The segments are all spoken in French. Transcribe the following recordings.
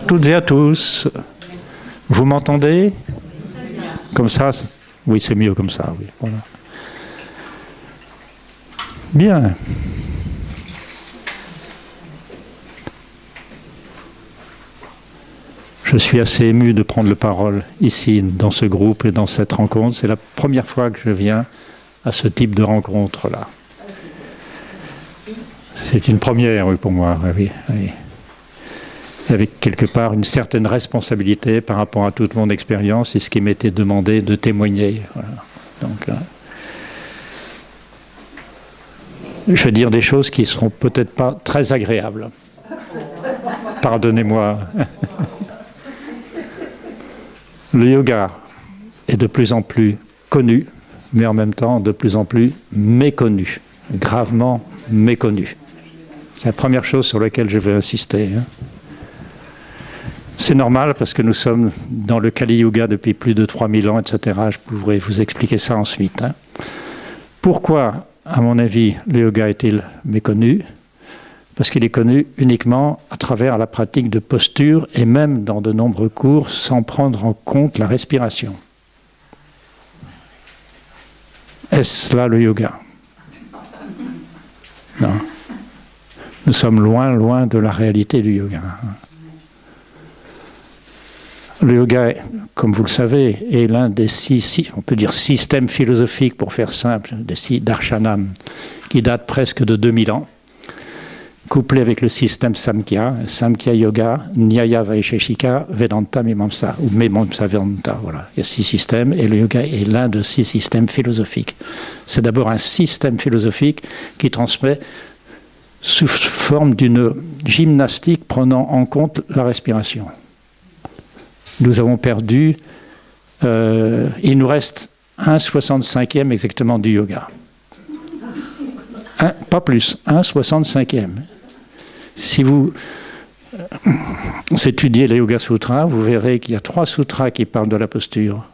toutes et à tous. Vous m'entendez? Comme ça? Oui, c'est mieux comme ça, oui. Voilà. Bien. Je suis assez ému de prendre la parole ici, dans ce groupe et dans cette rencontre. C'est la première fois que je viens à ce type de rencontre-là. C'est une première, oui, pour moi, oui, oui. Avec quelque part une certaine responsabilité par rapport à toute mon expérience et ce qui m'était demandé de témoigner. Voilà. Donc, je vais dire des choses qui ne seront peut-être pas très agréables. Pardonnez-moi. Le yoga est de plus en plus connu, mais en même temps de plus en plus méconnu, gravement méconnu. C'est la première chose sur laquelle je veux insister. C'est normal parce que nous sommes dans le Kali Yuga depuis plus de 3000 ans, etc. Je pourrais vous expliquer ça ensuite. Pourquoi, à mon avis, le yoga est-il méconnu? Parce qu'il est connu uniquement à travers la pratique de posture et même dans de nombreux cours sans prendre en compte la respiration. Est-ce là le yoga? Non. Nous sommes loin, loin de la réalité du yoga. Le yoga, comme vous le savez, est l'un des on peut dire systèmes philosophiques, pour faire simple, des 6 darshanam, qui datent presque de 2000 ans, couplé avec le système Samkhya, Samkhya Yoga, Nyaya Vaisheshika, Vedanta Mimamsa, ou Mimamsa Vedanta, voilà. Il y a 6 systèmes, et le yoga est l'un de 6 systèmes philosophiques. C'est d'abord un système philosophique qui transmet sous forme d'une gymnastique prenant en compte la respiration. Nous avons perdu, il nous reste 1/65e exactement du yoga. Pas plus, 1/65e. Si vous étudiez les Yoga Sutras, vous verrez qu'il y a 3 sutras qui parlent de la posture.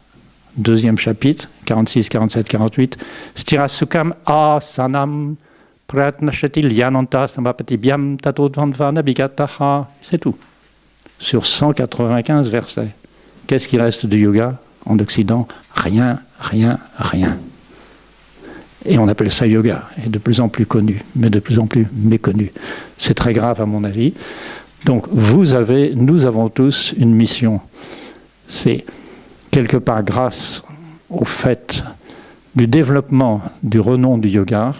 Deuxième chapitre, 46, 47, 48. Sthirasukam asanam pratnashatil yananta samapatibhyam tatodvandvana bigataha. C'est tout. Sur 195 versets. Qu'est-ce qui reste du yoga en Occident? Rien, rien, rien. Et on appelle ça yoga, et de plus en plus connu, mais de plus en plus méconnu. C'est très grave à mon avis. Donc nous avons tous une mission. C'est quelque part grâce au fait du développement du renom du yoga,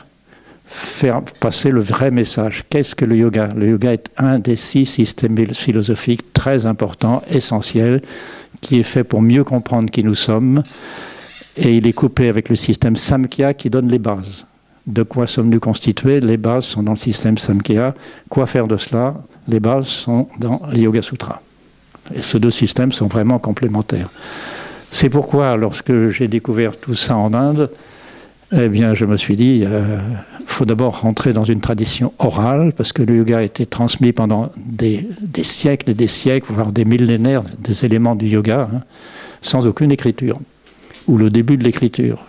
faire passer le vrai message. Qu'est-ce que le yoga? Le yoga est un des 6 systèmes philosophiques très importants, essentiels, qui est fait pour mieux comprendre qui nous sommes. Et il est couplé avec le système Samkhya qui donne les bases. De quoi sommes-nous constitués? Les bases sont dans le système Samkhya. Quoi faire de cela? Les bases sont dans les Yoga Sutras. Et ces 2 systèmes sont vraiment complémentaires. C'est pourquoi, lorsque j'ai découvert tout ça en Inde, eh bien, je me suis dit, faut d'abord rentrer dans une tradition orale, parce que le yoga a été transmis pendant des siècles et des siècles, voire des millénaires, des éléments du yoga, sans aucune écriture, ou le début de l'écriture.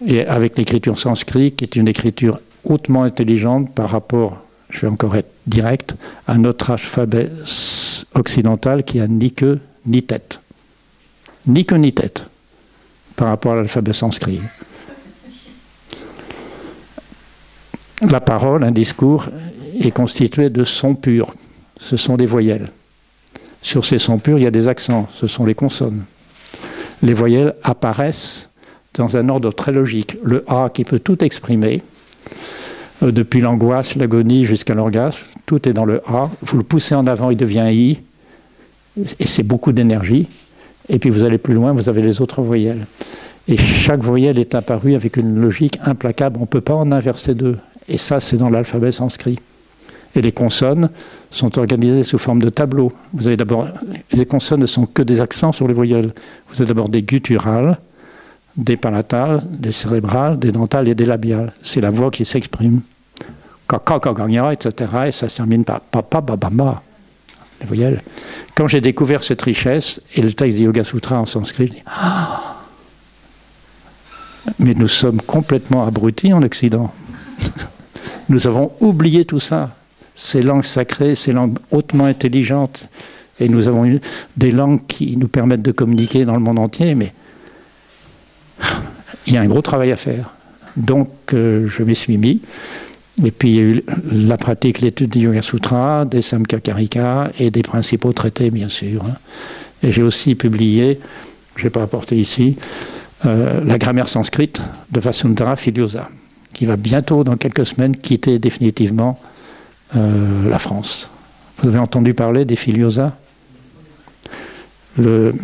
Et avec l'écriture sanskrit, qui est une écriture hautement intelligente par rapport, je vais encore être direct, à notre alphabet occidental qui a ni queue ni tête. Ni queue ni tête, par rapport à l'alphabet sanskrit. La parole, un discours, est constitué de sons purs. Ce sont des voyelles. Sur ces sons purs, il y a des accents. Ce sont les consonnes. Les voyelles apparaissent dans un ordre très logique. Le A qui peut tout exprimer, depuis l'angoisse, l'agonie jusqu'à l'orgasme, tout est dans le A. Vous le poussez en avant, il devient I, et c'est beaucoup d'énergie. Et puis vous allez plus loin, vous avez les autres voyelles. Et chaque voyelle est apparue avec une logique implacable. On ne peut pas en inverser 2. Et ça, c'est dans l'alphabet sanskrit. Et les consonnes sont organisées sous forme de tableaux. Vous avez d'abord, les consonnes ne sont que des accents sur les voyelles. Vous avez d'abord des gutturales, des palatales, des cérébrales, des dentales et des labiales. C'est la voix qui s'exprime. Kakakaganya, etc. Et ça se termine par papa, babama. Les voyelles. Quand j'ai découvert cette richesse, et le texte des Yoga Sutras en sanskrit, je dis, mais nous sommes complètement abrutis en Occident. Nous avons oublié tout ça. Ces langues sacrées, ces langues hautement intelligentes, Et nous avons des langues qui nous permettent de communiquer dans le monde entier, mais il y a un gros travail à faire. Donc, je m'y suis mis. Et puis, il y a eu la pratique, l'étude du Yoga Sutra, des Samkhya Karika et des principaux traités, bien sûr. Et j'ai aussi publié, je n'ai pas apporté ici, la grammaire sanskrite de Vasuntara Filiosa, qui va bientôt, dans quelques semaines, quitter définitivement la France. Vous avez entendu parler des Filiosa ? Le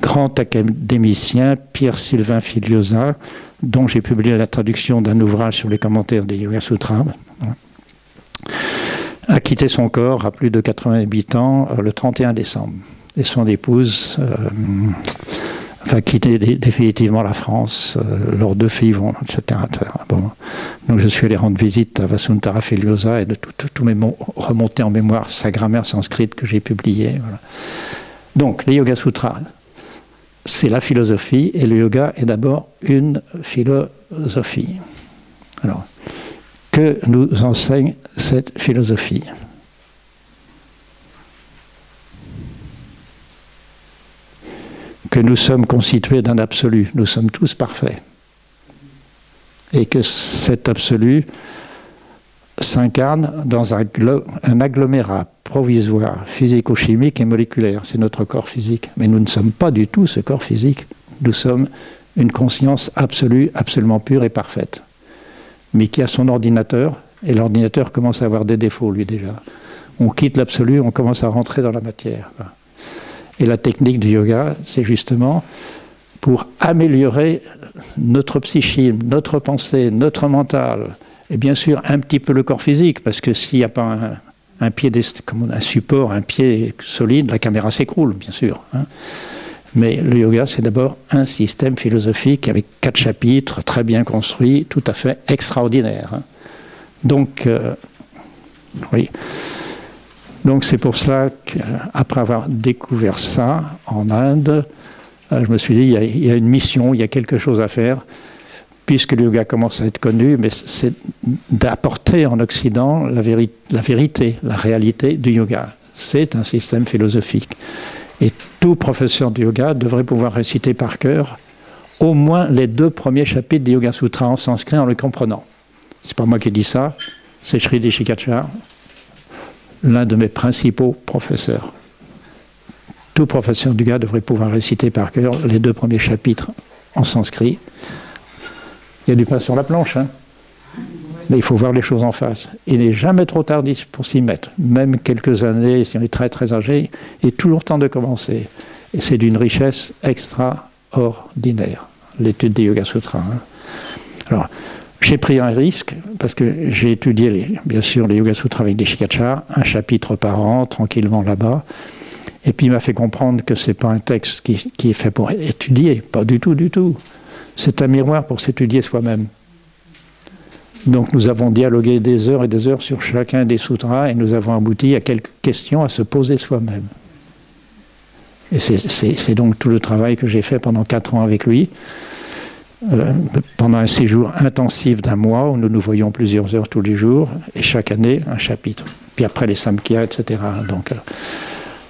grand académicien Pierre-Sylvain Filiosa, dont j'ai publié la traduction d'un ouvrage sur les commentaires des Yoga Sutras, a quitté son corps à plus de 88 ans le 31 décembre. Et son épouse va quitter définitivement la France, leurs 2 filles vont, etc. Bon. Donc je suis allé rendre visite à Vasuntara Filiosa et de tout remonter en mémoire sa grammaire sanskrite que j'ai publiée. Voilà. Donc les Yoga Sutras, c'est la philosophie, et le yoga est d'abord une philosophie. Alors, que nous enseigne cette philosophie ? Que nous sommes constitués d'un absolu, nous sommes tous parfaits. Et que cet absolu s'incarne dans un agglomérat provisoire, physico-chimique et moléculaire. C'est notre corps physique. Mais nous ne sommes pas du tout ce corps physique. Nous sommes une conscience absolue, absolument pure et parfaite. Mais qui a son ordinateur, et l'ordinateur commence à avoir des défauts, lui, déjà. On quitte l'absolu, on commence à rentrer dans la matière. Et la technique du yoga, c'est justement pour améliorer notre psychisme, notre pensée, notre mental, et bien sûr un petit peu le corps physique, parce que s'il n'y a pas un pied, un support, un pied solide, la caméra s'écroule, bien sûr. Mais le yoga, c'est d'abord un système philosophique avec 4 chapitres, très bien construits, tout à fait extraordinaire. Donc, oui. Donc c'est pour cela qu'après avoir découvert ça en Inde, je me suis dit, il y a une mission, il y a quelque chose à faire, puisque le yoga commence à être connu, mais c'est d'apporter en Occident la vérité, la réalité du yoga. C'est un système philosophique. Et tout professeur de yoga devrait pouvoir réciter par cœur au moins les 2 premiers chapitres des Yoga Sutras en sanskrit en le comprenant. C'est pas moi qui dis ça, c'est Sri Deshikachar, l'un de mes principaux professeurs. Tout professeur de yoga devrait pouvoir réciter par cœur les 2 premiers chapitres en sanskrit. Il y a du pain sur la planche, mais il faut voir les choses en face. Il n'est jamais trop tardif pour s'y mettre. Même quelques années, si on est très très âgé, il est toujours temps de commencer. Et c'est d'une richesse extraordinaire, l'étude des Yoga Sutras. Alors, j'ai pris un risque, parce que j'ai étudié, bien sûr, les Yoga Sutras avec Deshikachar, un chapitre par an, tranquillement là-bas. Et puis il m'a fait comprendre que ce n'est pas un texte qui est fait pour étudier, pas du tout, du tout. C'est un miroir pour s'étudier soi-même. Donc nous avons dialogué des heures et des heures sur chacun des sutras et nous avons abouti à quelques questions à se poser soi-même. Et c'est donc tout le travail que j'ai fait pendant 4 ans avec lui, pendant un séjour intensif d'1 mois où nous nous voyions plusieurs heures tous les jours et chaque année un chapitre. Puis après les samkhya, etc.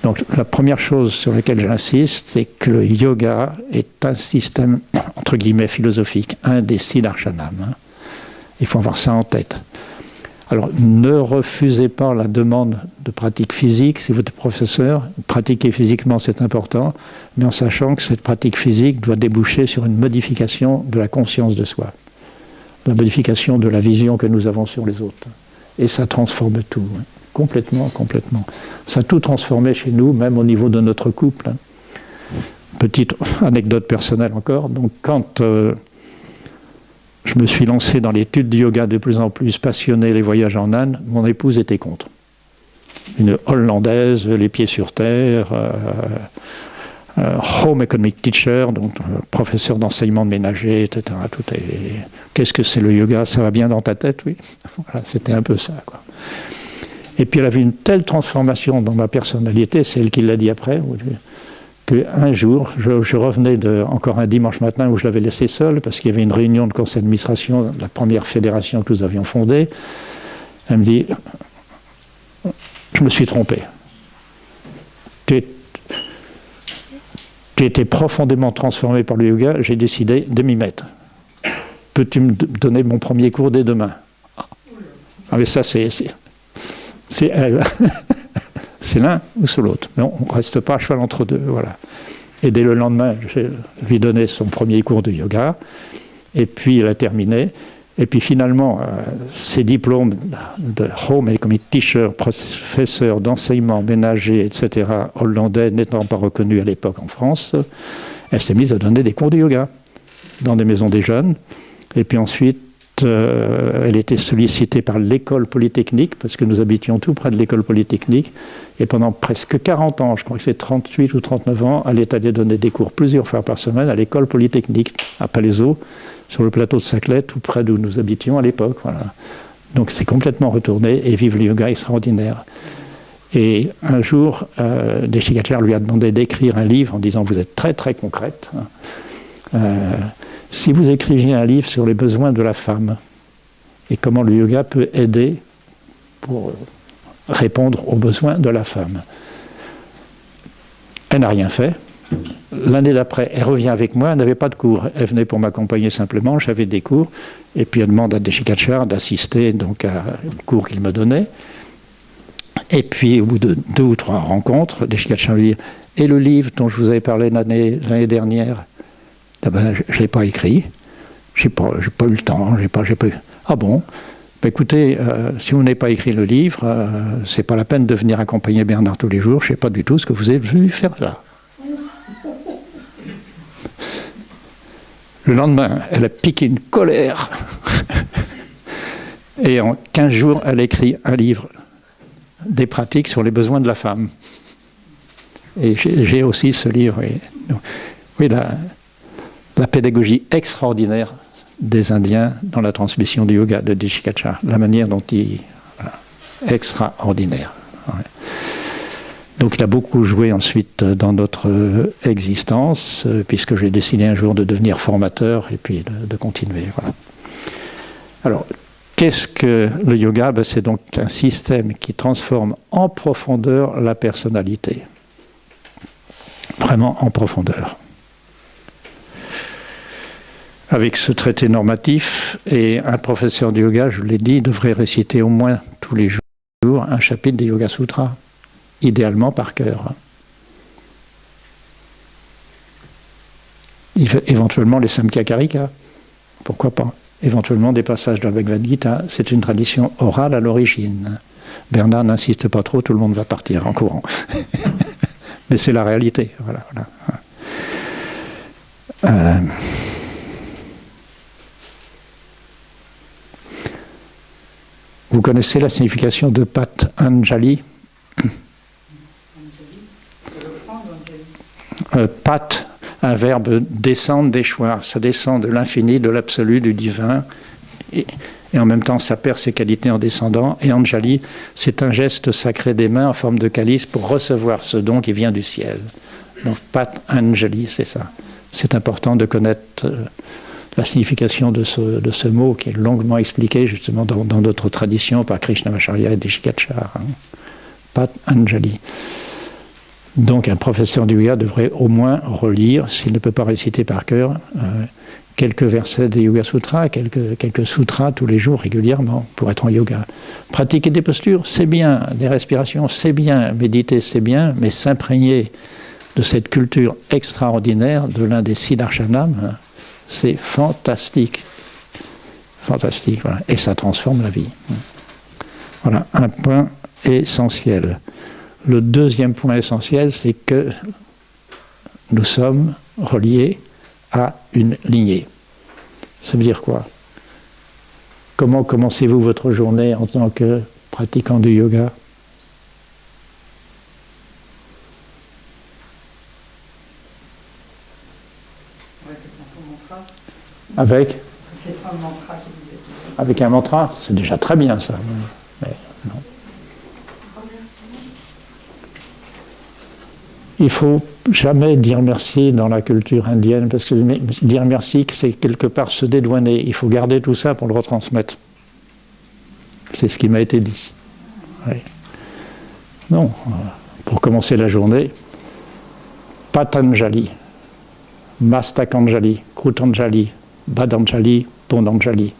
Donc la première chose sur laquelle j'insiste, c'est que le yoga est un système, entre guillemets, philosophique, un des 6 darshanam. Il faut avoir ça en tête. Alors ne refusez pas la demande de pratique physique si vous êtes professeur. Pratiquer physiquement, c'est important, mais en sachant que cette pratique physique doit déboucher sur une modification de la conscience de soi, la modification de la vision que nous avons sur les autres. Et ça transforme tout. Complètement, complètement. Ça a tout transformé chez nous, même au niveau de notre couple. Petite anecdote personnelle encore. Donc, quand je me suis lancé dans l'étude du yoga de plus en plus passionné, les voyages en Inde, mon épouse était contre. Une Hollandaise, les pieds sur terre, home economic teacher, donc professeur d'enseignement de ménager, etc. Qu'est-ce que c'est le yoga ? Ça va bien dans ta tête, oui. Voilà, c'était un peu ça, quoi. Et puis elle avait une telle transformation dans ma personnalité, c'est elle qui l'a dit après, qu'un jour, je revenais encore un dimanche matin où je l'avais laissé seul, parce qu'il y avait une réunion de conseil d'administration de la première fédération que nous avions fondée. Elle me dit, je me suis trompé. tu étais profondément transformé par le yoga, j'ai décidé de m'y mettre. Peux-tu me donner mon premier cours dès demain? Ah mais ça c'est elle. C'est l'un ou c'est l'autre. Mais on ne reste pas à cheval entre deux, voilà. Et dès le lendemain, je lui donnais son premier cours de yoga, et puis il a terminé. Et puis finalement, ses diplômes de Home Economic Teacher, professeur d'enseignement ménager, etc., hollandais, n'étant pas reconnu à l'époque en France, elle s'est mise à donner des cours de yoga dans des maisons des jeunes. Et puis ensuite, elle était sollicitée par l'école polytechnique, parce que nous habitions tout près de l'école polytechnique. Et pendant presque 40 ans, je crois que c'est 38 ou 39 ans, elle est allée donner des cours plusieurs fois par semaine à l'école polytechnique, à Palaiseau, sur le plateau de Saclay, tout près d'où nous habitions à l'époque. Voilà. Donc c'est complètement retourné, et vive le yoga extraordinaire. Et un jour, Deshikachar lui a demandé d'écrire un livre en disant « Vous êtes très très concrète. Si vous écriviez un livre sur les besoins de la femme et comment le yoga peut aider pour répondre aux besoins de la femme. » Elle n'a rien fait. L'année d'après, elle revient avec moi, elle n'avait pas de cours. Elle venait pour m'accompagner simplement, j'avais des cours. Et puis elle demande à Deshikachar d'assister donc à un cours qu'il me donnait. Et puis au bout de 2 ou 3 rencontres, Deshikachar lui dit « Et le livre dont je vous avais parlé l'année dernière ?» Ah ben, je ne l'ai pas écrit, j'ai pas eu le temps, j'ai pas eu... Ah bon? Ben écoutez, si vous n'avez pas écrit le livre, c'est pas la peine de venir accompagner Bernard tous les jours, je ne sais pas du tout ce que vous êtes venu faire là. Le lendemain, elle a piqué une colère. Et en 15 jours, elle a écrit un livre, des pratiques sur les besoins de la femme. Et j'ai aussi ce livre. Oui, la pédagogie extraordinaire des Indiens dans la transmission du yoga de Deshikachar, la manière dont il... Voilà, extraordinaire. Ouais. Donc il a beaucoup joué ensuite dans notre existence, puisque j'ai décidé un jour de devenir formateur et puis de continuer. Voilà. Alors, qu'est-ce que le yoga? Ben, c'est donc un système qui transforme en profondeur la personnalité. Vraiment en profondeur. Avec ce traité normatif, et un professeur de yoga, je l'ai dit, devrait réciter au moins tous les jours un chapitre des Yoga Sutras, idéalement par cœur. Éventuellement les Samkhya Karika, pourquoi pas. Éventuellement des passages de la Bhagavad Gita, c'est une tradition orale à l'origine. Bernard n'insiste pas trop, tout le monde va partir en courant. Mais c'est la réalité, voilà. Vous connaissez la signification de Pat Anjali? Pat, un verbe descendre, déchoir. Ça descend de l'infini, de l'absolu, du divin, et en même temps ça perd ses qualités en descendant. Et Anjali, c'est un geste sacré des mains en forme de calice pour recevoir ce don qui vient du ciel. Donc Pat Anjali, c'est ça. C'est important de connaître la signification de ce mot qui est longuement expliqué justement dans d'autres traditions par Krishnamacharya et Deshikachar. Pat Anjali. Donc un professeur du yoga devrait au moins relire, s'il ne peut pas réciter par cœur, quelques versets des Yoga Sutras, quelques sutras tous les jours régulièrement pour être en yoga. Pratiquer des postures, c'est bien, des respirations, c'est bien, méditer, c'est bien, mais s'imprégner de cette culture extraordinaire de l'un des Siddharshanam, c'est fantastique. Fantastique, voilà. Et ça transforme la vie. Voilà, un point essentiel. Le deuxième point essentiel, c'est que nous sommes reliés à une lignée. Ça veut dire quoi? Comment commencez-vous votre journée en tant que pratiquant du yoga? Avec un mantra, c'est déjà très bien ça. Mais non. Il ne faut jamais dire merci dans la culture indienne, parce que dire merci, c'est quelque part se dédouaner. Il faut garder tout ça pour le retransmettre. C'est ce qui m'a été dit. Oui. Non, pour commencer la journée, Patanjali, Mastakanjali, Krutanjali, Badanjali, Pondanjali,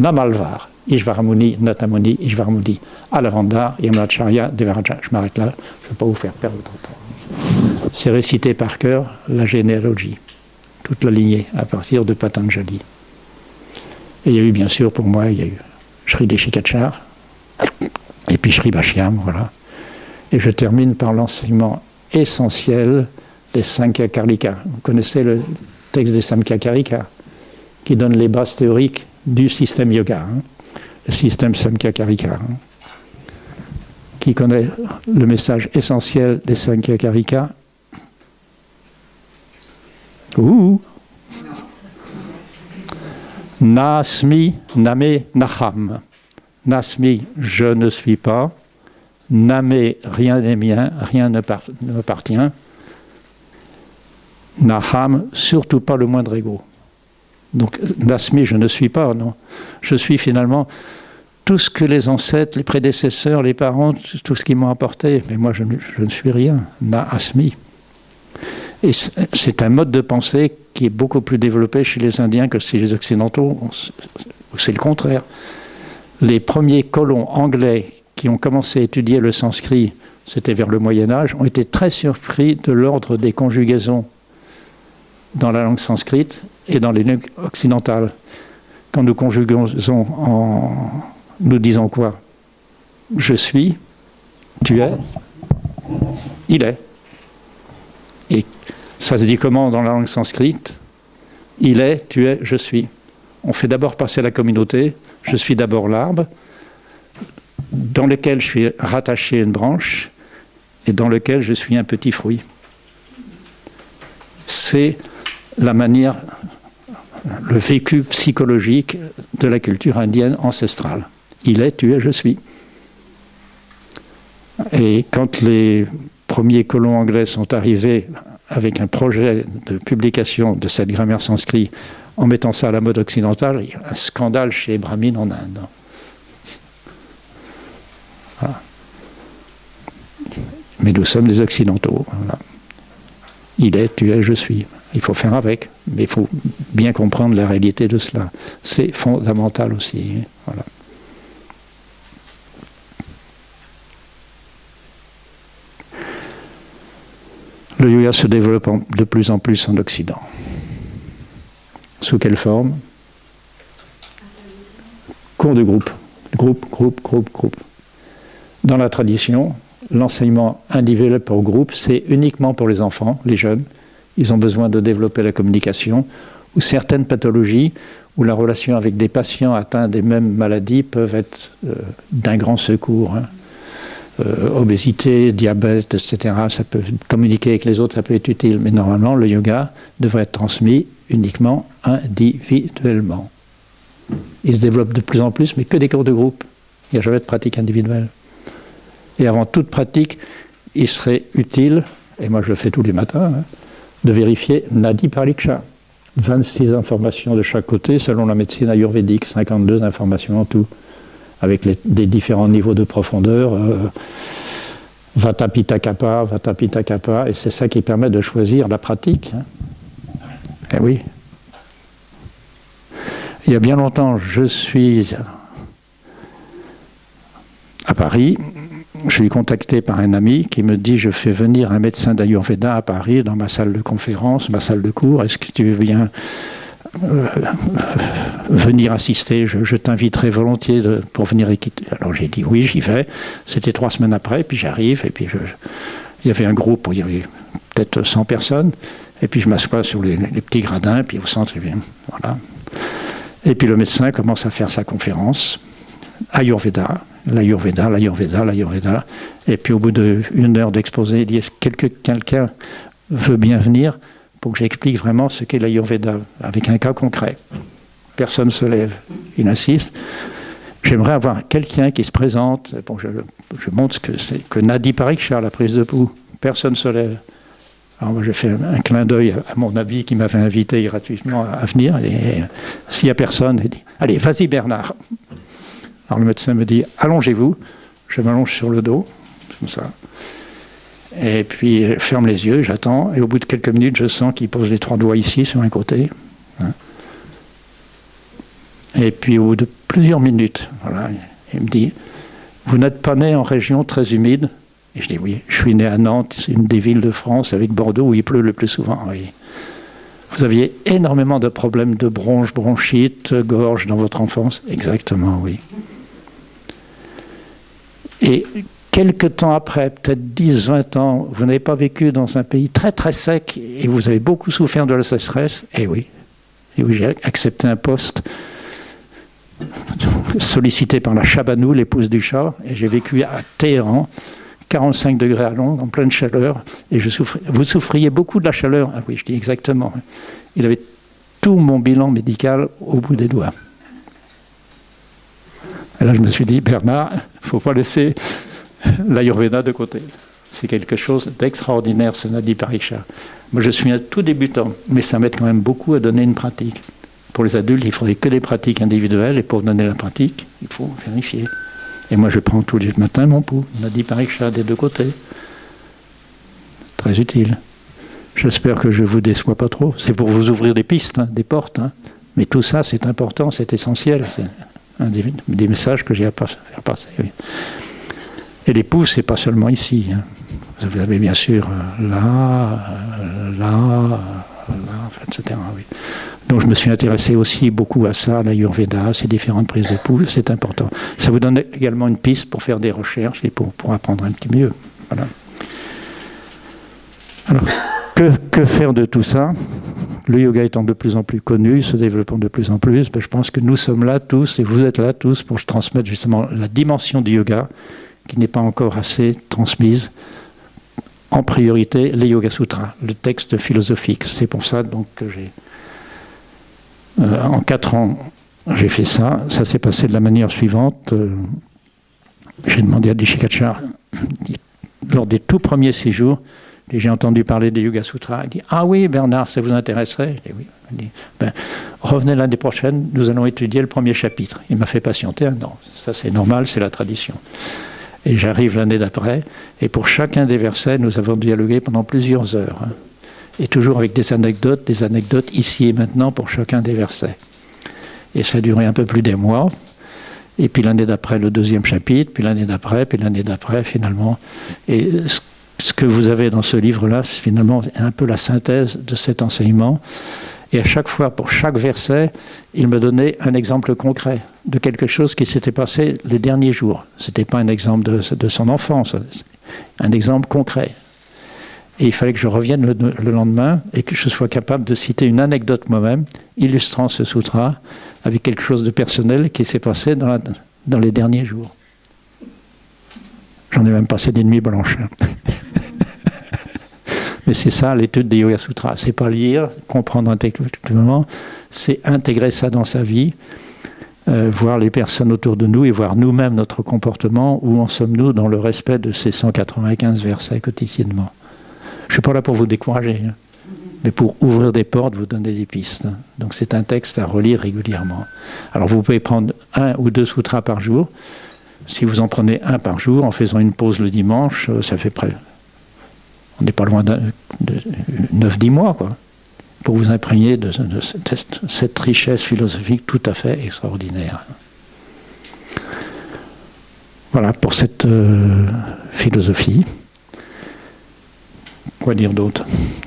Namalvar, Ishvaramuni, Natamuni, Ishvaramuni, Alavandar, Yamunacharya, Devaraja. Je m'arrête là, je ne vais pas vous faire perdre votre temps. C'est récité par cœur la généalogie, toute la lignée à partir de Patanjali. Et il y a eu, bien sûr, pour moi, il y a eu Sri Deshikachar, et puis Sri Bhashyam, voilà. Et je termine par l'enseignement essentiel des Samkhya Karika. Vous connaissez le texte des Samkhya Karika, qui donne les bases théoriques du système yoga, hein, le système Samkhya Karika. Hein. Qui connaît le message essentiel des Samkhya Karika? Ouh! Nasmi name naham. Nasmi, je ne suis pas. Name, rien n'est mien, rien ne m'appartient. Naham, surtout pas le moindre ego. Donc, Nasmi, je ne suis pas, non. Je suis finalement tout ce que les ancêtres, les prédécesseurs, les parents, tout ce qu'ils m'ont apporté. Mais moi, je ne suis rien. Na-asmi. Et c'est un mode de pensée qui est beaucoup plus développé chez les Indiens que chez les Occidentaux. C'est le contraire. Les premiers colons anglais qui ont commencé à étudier le sanskrit, c'était vers le Moyen-Âge, ont été très surpris de l'ordre des conjugaisons dans la langue sanskrite et dans les langues occidentales. Quand nous conjuguons nous disons quoi? Je suis, tu es, il est. Et ça se dit comment dans la langue sanskrite? Il est, tu es, je suis. On fait d'abord passer la communauté. Je suis d'abord l'arbre, dans lequel je suis rattaché à une branche, et dans lequel je suis un petit fruit. C'est la manière, le vécu psychologique de la culture indienne ancestrale. Il est, tu es, je suis. Et quand les premiers colons anglais sont arrivés avec un projet de publication de cette grammaire sanskrit, en mettant ça à la mode occidentale, il y a un scandale chez les brahmines en Inde. Voilà. Mais nous sommes des occidentaux. Voilà. Il est, tu es, je suis. Il faut faire avec, mais il faut bien comprendre la réalité de cela. C'est fondamental aussi. Voilà. Le yoga se développe de plus en plus en Occident. Sous quelle forme? Cours de groupe. Groupe. Dans la tradition, l'enseignement individuel pour groupe, c'est uniquement pour les enfants, les jeunes. Ils ont besoin de développer la communication, ou certaines pathologies, où la relation avec des patients atteints des mêmes maladies peuvent être d'un grand secours. Hein. Obésité, diabète, etc. Ça peut communiquer avec les autres, ça peut être utile. Mais normalement, le yoga devrait être transmis uniquement individuellement. Il se développe de plus en plus, mais que des cours de groupe. Il n'y a jamais de pratique individuelle. Et avant toute pratique, il serait utile, et moi je le fais tous les matins, hein, de vérifier Nadi Pariksha. 26 informations de chaque côté, selon la médecine ayurvédique, 52 informations en tout, avec des différents niveaux de profondeur, Vata Pitta Kapha, et c'est ça qui permet de choisir la pratique. Hein. Eh oui. Il y a bien longtemps, je suis à Paris, je suis contacté par un ami qui me dit « Je fais venir un médecin d'Ayurveda à Paris dans ma salle de conférence, ma salle de cours, est-ce que tu veux bien venir assister, je t'inviterai volontiers pour venir écouter. » Alors j'ai dit oui, j'y vais. C'était 3 semaines après, puis j'arrive, et puis il y avait un groupe où il y avait peut-être 100 personnes, et puis je m'assois sur les petits gradins, puis au centre, voilà. Et puis le médecin commence à faire sa conférence, Ayurveda, l'Ayurveda, et puis au bout d'1 heure d'exposé, il dit « Est-ce que quelqu'un veut bien venir pour que j'explique vraiment ce qu'est l'Ayurveda, avec un cas concret. » Personne ne se lève, il insiste. J'aimerais avoir quelqu'un qui se présente. Bon, je montre ce que c'est que Nadi Pariksha, la prise de pouls. Personne ne se lève. Alors moi, j'ai fait un clin d'œil à mon ami qui m'avait invité gratuitement à venir. Et s'il n'y a personne, il dit « Allez, vas-y Bernard !» Alors le médecin me dit « Allongez-vous ». Je m'allonge sur le dos, comme ça. Et puis, je ferme les yeux, j'attends. Et au bout de quelques minutes, je sens qu'il pose les 3 doigts ici, sur un côté. Hein. Et puis, au bout de plusieurs minutes, voilà, il me dit, vous n'êtes pas né en région très humide? Et je dis, oui, je suis né à Nantes, une des villes de France, avec Bordeaux, où il pleut le plus souvent. Oui. Vous aviez énormément de problèmes de bronches, bronchite, gorge dans votre enfance? Exactement, oui. Et quelques temps après, peut-être 10, 20 ans, vous n'avez pas vécu dans un pays très très sec et vous avez beaucoup souffert de la sécheresse? Eh oui. Et oui, j'ai accepté un poste sollicité par la Chabanou, l'épouse du Shah, et j'ai vécu à Téhéran, 45 degrés à Londres, en pleine chaleur, et vous souffriez beaucoup de la chaleur? Ah oui, je dis exactement. Il avait tout mon bilan médical au bout des doigts. Et là, je me suis dit, Bernard, il ne faut pas laisser l'Ayurveda de côté. C'est quelque chose d'extraordinaire, ce Nadi Pariksha. Moi, je suis un tout débutant, mais ça m'aide quand même beaucoup à donner une pratique. Pour les adultes, il ne faudrait que des pratiques individuelles, et pour donner la pratique, il faut vérifier. Et moi, je prends tous les matins mon pouls, Nadi Pariksha, des deux côtés. Très utile. J'espère que je ne vous déçois pas trop. C'est pour vous ouvrir des pistes, hein, des portes. Hein. Mais tout ça, c'est important, c'est essentiel. C'est un des messages que j'ai à faire passer. Oui. Et les pouls, ce n'est pas seulement ici. Hein. Vous avez bien sûr là, etc. Oui. Donc je me suis intéressé aussi beaucoup à ça, à l'Ayurveda, ces différentes prises de pouls, c'est important. Ça vous donne également une piste pour faire des recherches et pour apprendre un petit mieux. Voilà. Alors, que faire de tout ça? Le yoga étant de plus en plus connu, se développant de plus en plus, je pense que nous sommes là tous, et vous êtes là tous, pour transmettre justement la dimension du yoga, qui n'est pas encore assez transmise. En priorité, les Yoga Sutras, le texte philosophique. C'est pour ça donc que j'ai... en 4 ans, j'ai fait ça. Ça s'est passé de la manière suivante. J'ai demandé à Dishikachar, lors des tout premiers 6 jours, j'ai entendu parler des Yoga Sutras. Il dit, ah oui, Bernard, ça vous intéresserait? Je dis, oui. Il dit, revenez l'année prochaine, nous allons étudier le premier chapitre. Il m'a fait patienter 1 an. Ça, c'est normal, c'est la tradition. Et j'arrive l'année d'après, et pour chacun des versets, nous avons dialogué pendant plusieurs heures. Hein. Et toujours avec des anecdotes ici et maintenant pour chacun des versets. Et ça a duré un peu plus d'1 mois. Et puis l'année d'après, le 2e chapitre, puis l'année d'après, finalement. Et ce que vous avez dans ce livre-là, c'est finalement un peu la synthèse de cet enseignement. Et à chaque fois, pour chaque verset, il me donnait un exemple concret de quelque chose qui s'était passé les derniers jours. Ce n'était pas un exemple de son enfance, un exemple concret. Et il fallait que je revienne le lendemain et que je sois capable de citer une anecdote moi-même, illustrant ce sutra avec quelque chose de personnel qui s'est passé dans les derniers jours. J'en ai même passé des nuits blanches. Mais c'est ça l'étude des Yoga Sutras. C'est pas lire, comprendre intellectuellement, c'est intégrer ça dans sa vie, voir les personnes autour de nous et voir nous-mêmes notre comportement, où en sommes-nous dans le respect de ces 195 versets quotidiennement. Je ne suis pas là pour vous décourager, hein, mais pour ouvrir des portes, vous donner des pistes. Hein. Donc c'est un texte à relire régulièrement. Alors vous pouvez prendre 1 ou 2 sutras par jour. Si vous en prenez 1 par jour, en faisant une pause le dimanche, ça fait près... On n'est pas loin de 9-10 mois, quoi, pour vous imprégner de cette richesse philosophique tout à fait extraordinaire. Voilà pour cette philosophie. Quoi dire d'autre?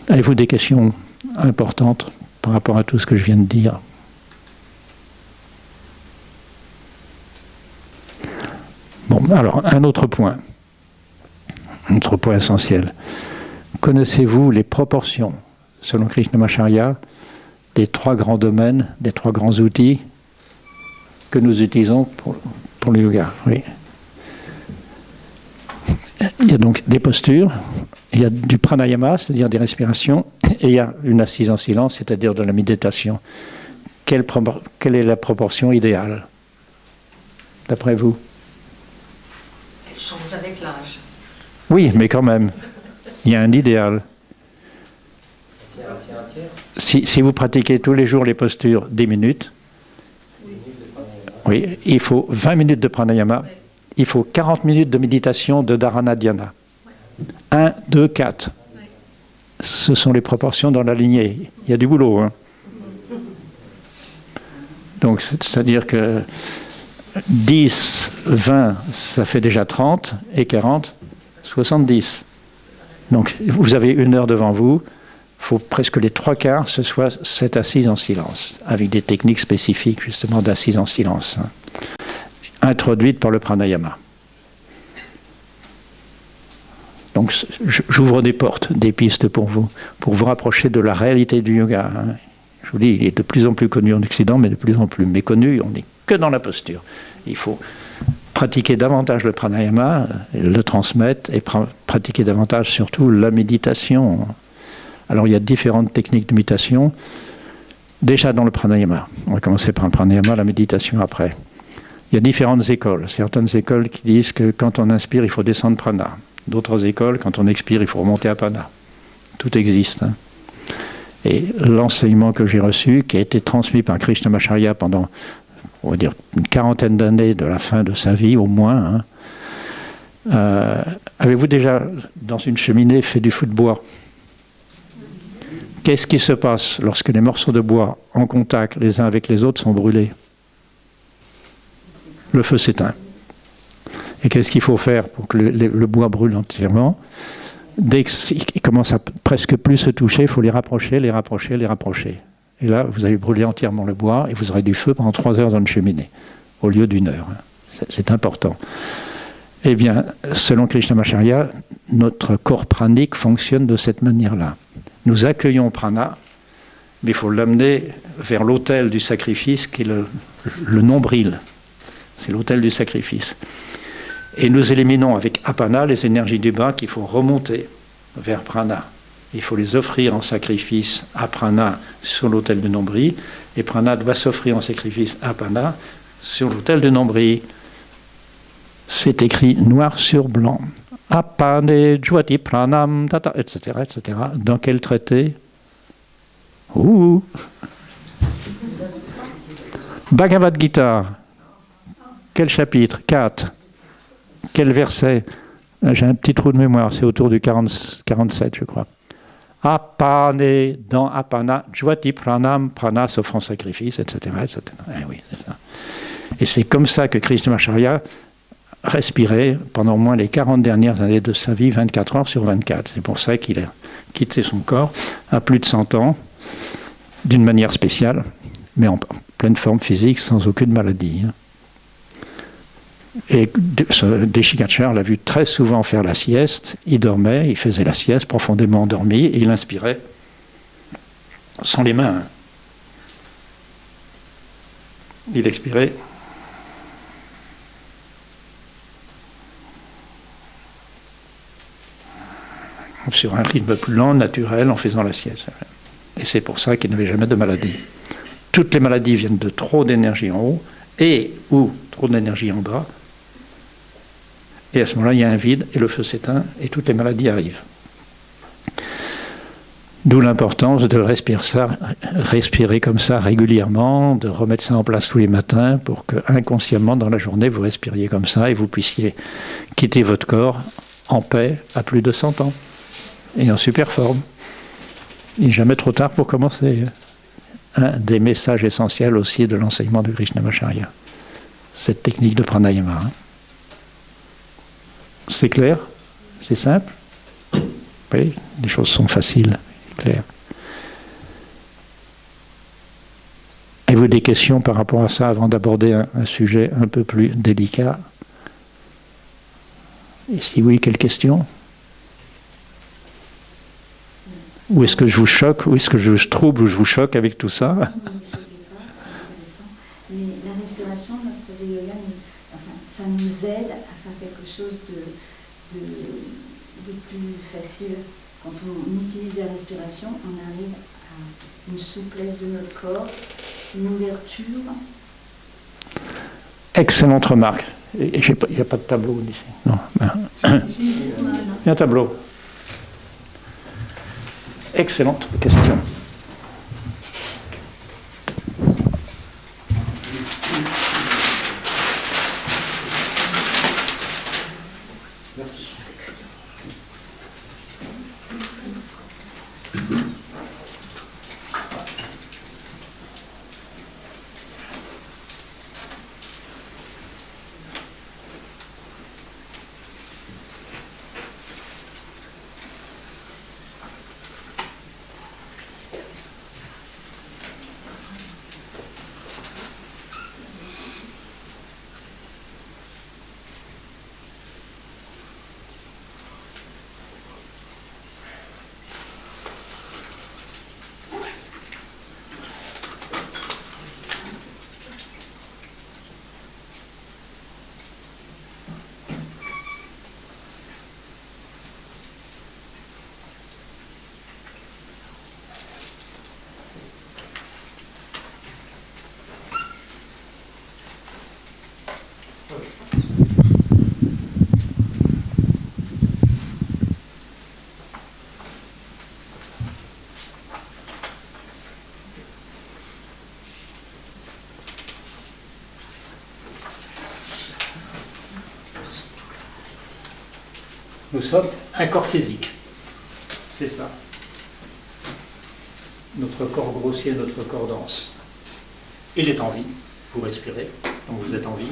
Avez-vous des questions importantes par rapport à tout ce que je viens de dire? Bon, alors, un autre point essentiel. Connaissez-vous les proportions, selon Krishnamacharya, des 3 grands domaines, des 3 grands outils que nous utilisons pour le yoga? Oui. Il y a donc des postures, il y a du pranayama, c'est-à-dire des respirations, et il y a une assise en silence, c'est-à-dire de la méditation. Quelle est la proportion idéale, d'après vous? Elle change avec l'âge. Oui, mais quand même, il y a un idéal. Si vous pratiquez tous les jours les postures 10 minutes, oui, il faut 20 minutes de pranayama, il faut 40 minutes de méditation de dharana dhyana. 1, 2, 4. Ce sont les proportions dans la lignée. Il y a du boulot. Hein. Donc, c'est-à-dire que 10, 20, ça fait déjà 30, et 40, 70. Donc, vous avez 1 heure devant vous. Il faut presque les 3/4, ce soit cette assise en silence, avec des techniques spécifiques, justement, d'assise en silence, hein, introduites par le pranayama. Donc, j'ouvre des portes, des pistes pour vous rapprocher de la réalité du yoga. Hein. Je vous dis, il est de plus en plus connu en Occident, mais de plus en plus méconnu. On n'est que dans la posture. Il faut pratiquer davantage le pranayama, le transmettre, et pratiquer davantage surtout la méditation. Alors, il y a différentes techniques de méditation. Déjà dans le pranayama. On va commencer par le pranayama, la méditation après. Il y a différentes écoles. Certaines écoles qui disent que quand on inspire, il faut descendre prana. D'autres écoles, quand on expire, il faut remonter apana. Tout existe. Hein. Et l'enseignement que j'ai reçu, qui a été transmis par Krishnamacharya pendant, on va dire, une 40aine d'années de la fin de sa vie, au moins, hein, avez-vous déjà, dans une cheminée, fait du feu de bois ? Qu'est-ce qui se passe lorsque les morceaux de bois en contact les uns avec les autres sont brûlés ? Le feu s'éteint. Et qu'est-ce qu'il faut faire pour que le bois brûle entièrement ? Dès qu'ils commencent à presque plus se toucher, il faut les rapprocher, les rapprocher, les rapprocher. Et là, vous allez brûler entièrement le bois et vous aurez du feu pendant 3 heures dans une cheminée, au lieu d'1 heure. C'est important. Eh bien, selon Krishnamacharya, notre corps pranique fonctionne de cette manière-là. Nous accueillons prana, mais il faut l'amener vers l'autel du sacrifice qui est le nombril. C'est l'autel du sacrifice. Et nous éliminons avec apana les énergies du bas qu'il faut remonter vers prana. Il faut les offrir en sacrifice à prana sur l'autel du nombril, et prana doit s'offrir en sacrifice à apana sur l'autel du nombril. C'est écrit noir sur blanc. Apane jwati pranam, tata, etc., etc. Dans quel traité ? Bhagavad Gita. Quel chapitre ? 4. Quel verset ? J'ai un petit trou de mémoire, c'est autour du 47, je crois. Apane, dans apana, jwati pranam, prana s'offrant sacrifice, etc., etc. Eh oui, c'est ça. Et c'est comme ça que Krishnamacharya respirait pendant au moins les 40 dernières années de sa vie, 24 heures sur 24. C'est pour ça qu'il a quitté son corps à plus de 100 ans, d'une manière spéciale, mais en pleine forme physique, sans aucune maladie. Et Deshikachar l'a vu très souvent faire la sieste. Il dormait, il faisait la sieste profondément endormi, et il inspirait sans les mains. Il expirait sur un rythme plus lent, naturel, en faisant la sieste. Et c'est pour ça qu'il n'avait jamais de maladie. Toutes les maladies viennent de trop d'énergie en haut et ou trop d'énergie en bas. Et à ce moment-là, il y a un vide et le feu s'éteint et toutes les maladies arrivent. D'où l'importance de respirer comme ça régulièrement, de remettre ça en place tous les matins pour que inconsciemment dans la journée, vous respiriez comme ça et vous puissiez quitter votre corps en paix à plus de 100 ans. Et en super forme. Il n'est jamais trop tard pour commencer. Un des messages essentiels aussi de l'enseignement de Krishnamacharya. Cette technique de pranayama. Hein. C'est clair ? C'est simple ? Oui, les choses sont faciles, claires. Avez-vous des questions par rapport à ça avant d'aborder un sujet un peu plus délicat ? Et si oui, quelles questions ? Ou est-ce que je vous choque, ou est-ce que je vous trouble, ou je vous choque avec tout ça ? Mais la respiration, notre yoga, ça nous aide à faire quelque chose de plus facile. Quand on utilise la respiration, on arrive à une souplesse de notre corps, une ouverture. Excellente remarque. Il n'y a pas de tableau ici. Non. Il y a un tableau. Excellente question. Nous sommes un corps physique. C'est ça. Notre corps grossier, notre corps dense. Il est en vie. Vous respirez, donc vous êtes en vie.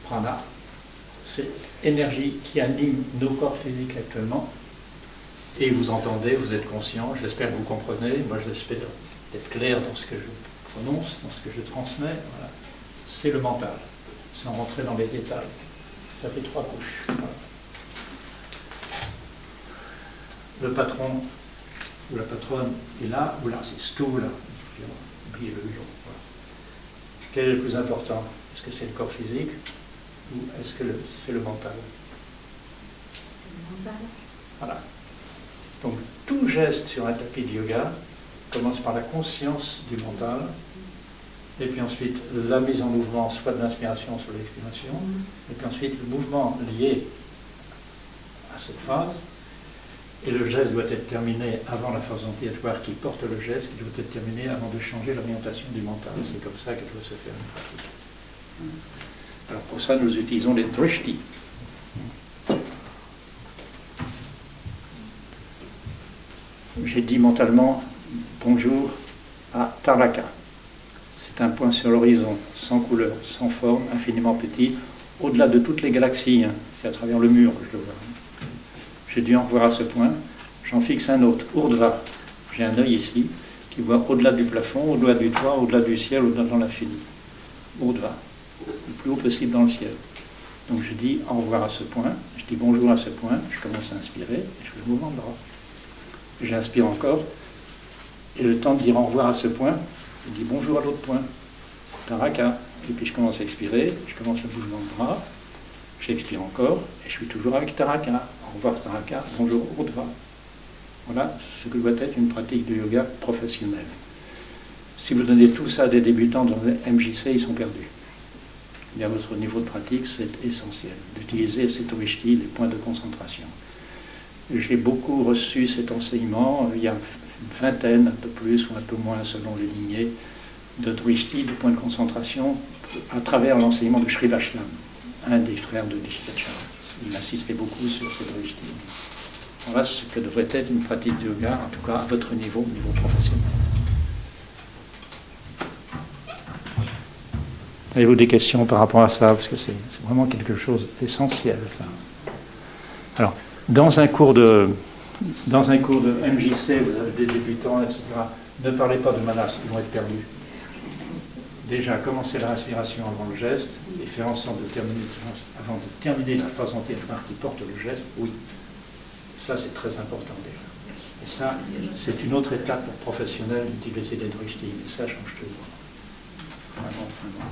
Prana, c'est l'énergie qui anime nos corps physiques actuellement. Et vous entendez, vous êtes conscient, j'espère que vous comprenez. Moi, j'espère être clair dans ce que je prononce, dans ce que je transmets. Voilà. C'est le mental, sans rentrer dans les détails. Ça fait 3 couches. Voilà. Le patron ou la patronne est là, ou là, c'est stool. Oubliez le lion. Voilà. Quel est le plus important? Est-ce que c'est le corps physique ou est-ce que c'est le mental? C'est le mental. Voilà. Donc tout geste sur un tapis de yoga commence par la conscience du mental, et puis ensuite la mise en mouvement, soit de l'inspiration, soit de l'expiration, et puis ensuite le mouvement lié à cette phase, et le geste doit être terminé avant la phase antillatoire qui porte le geste, qui doit être terminé avant de changer l'orientation du mental. C'est comme ça que doit se faire une pratique. Alors pour ça, nous utilisons les drishti. J'ai dit mentalement bonjour à Taraka. C'est un point sur l'horizon, sans couleur, sans forme, infiniment petit, au-delà de toutes les galaxies. C'est à travers le mur que je le vois. J'ai dit au revoir à ce point. J'en fixe un autre, Urdhva. J'ai un œil ici qui voit au-delà du plafond, au-delà du toit, au-delà du ciel, au-delà de l'infini. Urdhva, le plus haut possible dans le ciel. Donc je dis au revoir à ce point, je dis bonjour à ce point, je commence à inspirer, et je fais le mouvement de bras. J'inspire encore, et le temps de dire au revoir à ce point, je dis bonjour à l'autre point, Taraka, et puis je commence à expirer, je commence le mouvement de bras, j'expire encore, et je suis toujours avec Taraka. Au revoir Taraka, bonjour Urdhva. Voilà ce que doit être une pratique de yoga professionnelle. Si vous donnez tout ça à des débutants dans le MJC, ils sont perdus. Et à votre niveau de pratique, c'est essentiel d'utiliser ces drishti, les points de concentration. J'ai beaucoup reçu cet enseignement, il y a une vingtaine, un peu plus ou un peu moins selon les lignées, de drishti, de points de concentration, à travers l'enseignement de Sri Vaishnav, un des frères de Nishikachara. Il insistait beaucoup sur ces drishti. Voilà ce que devrait être une pratique de yoga, en tout cas à votre niveau, au niveau professionnel. Avez-vous des questions par rapport à ça? Parce que c'est vraiment quelque chose d'essentiel, ça. Alors, dans un cours de MJC, vous avez des débutants, etc. Ne parlez pas de manas, ils vont être perdus. Déjà, commencez la respiration avant le geste, et faire en sorte de terminer, avant de terminer la phase antillatoire qui porte le geste, oui. Ça, c'est très important déjà. Et ça, c'est une autre étape professionnelle d'utiliser des drishti, et ça change tout. Vraiment, vraiment.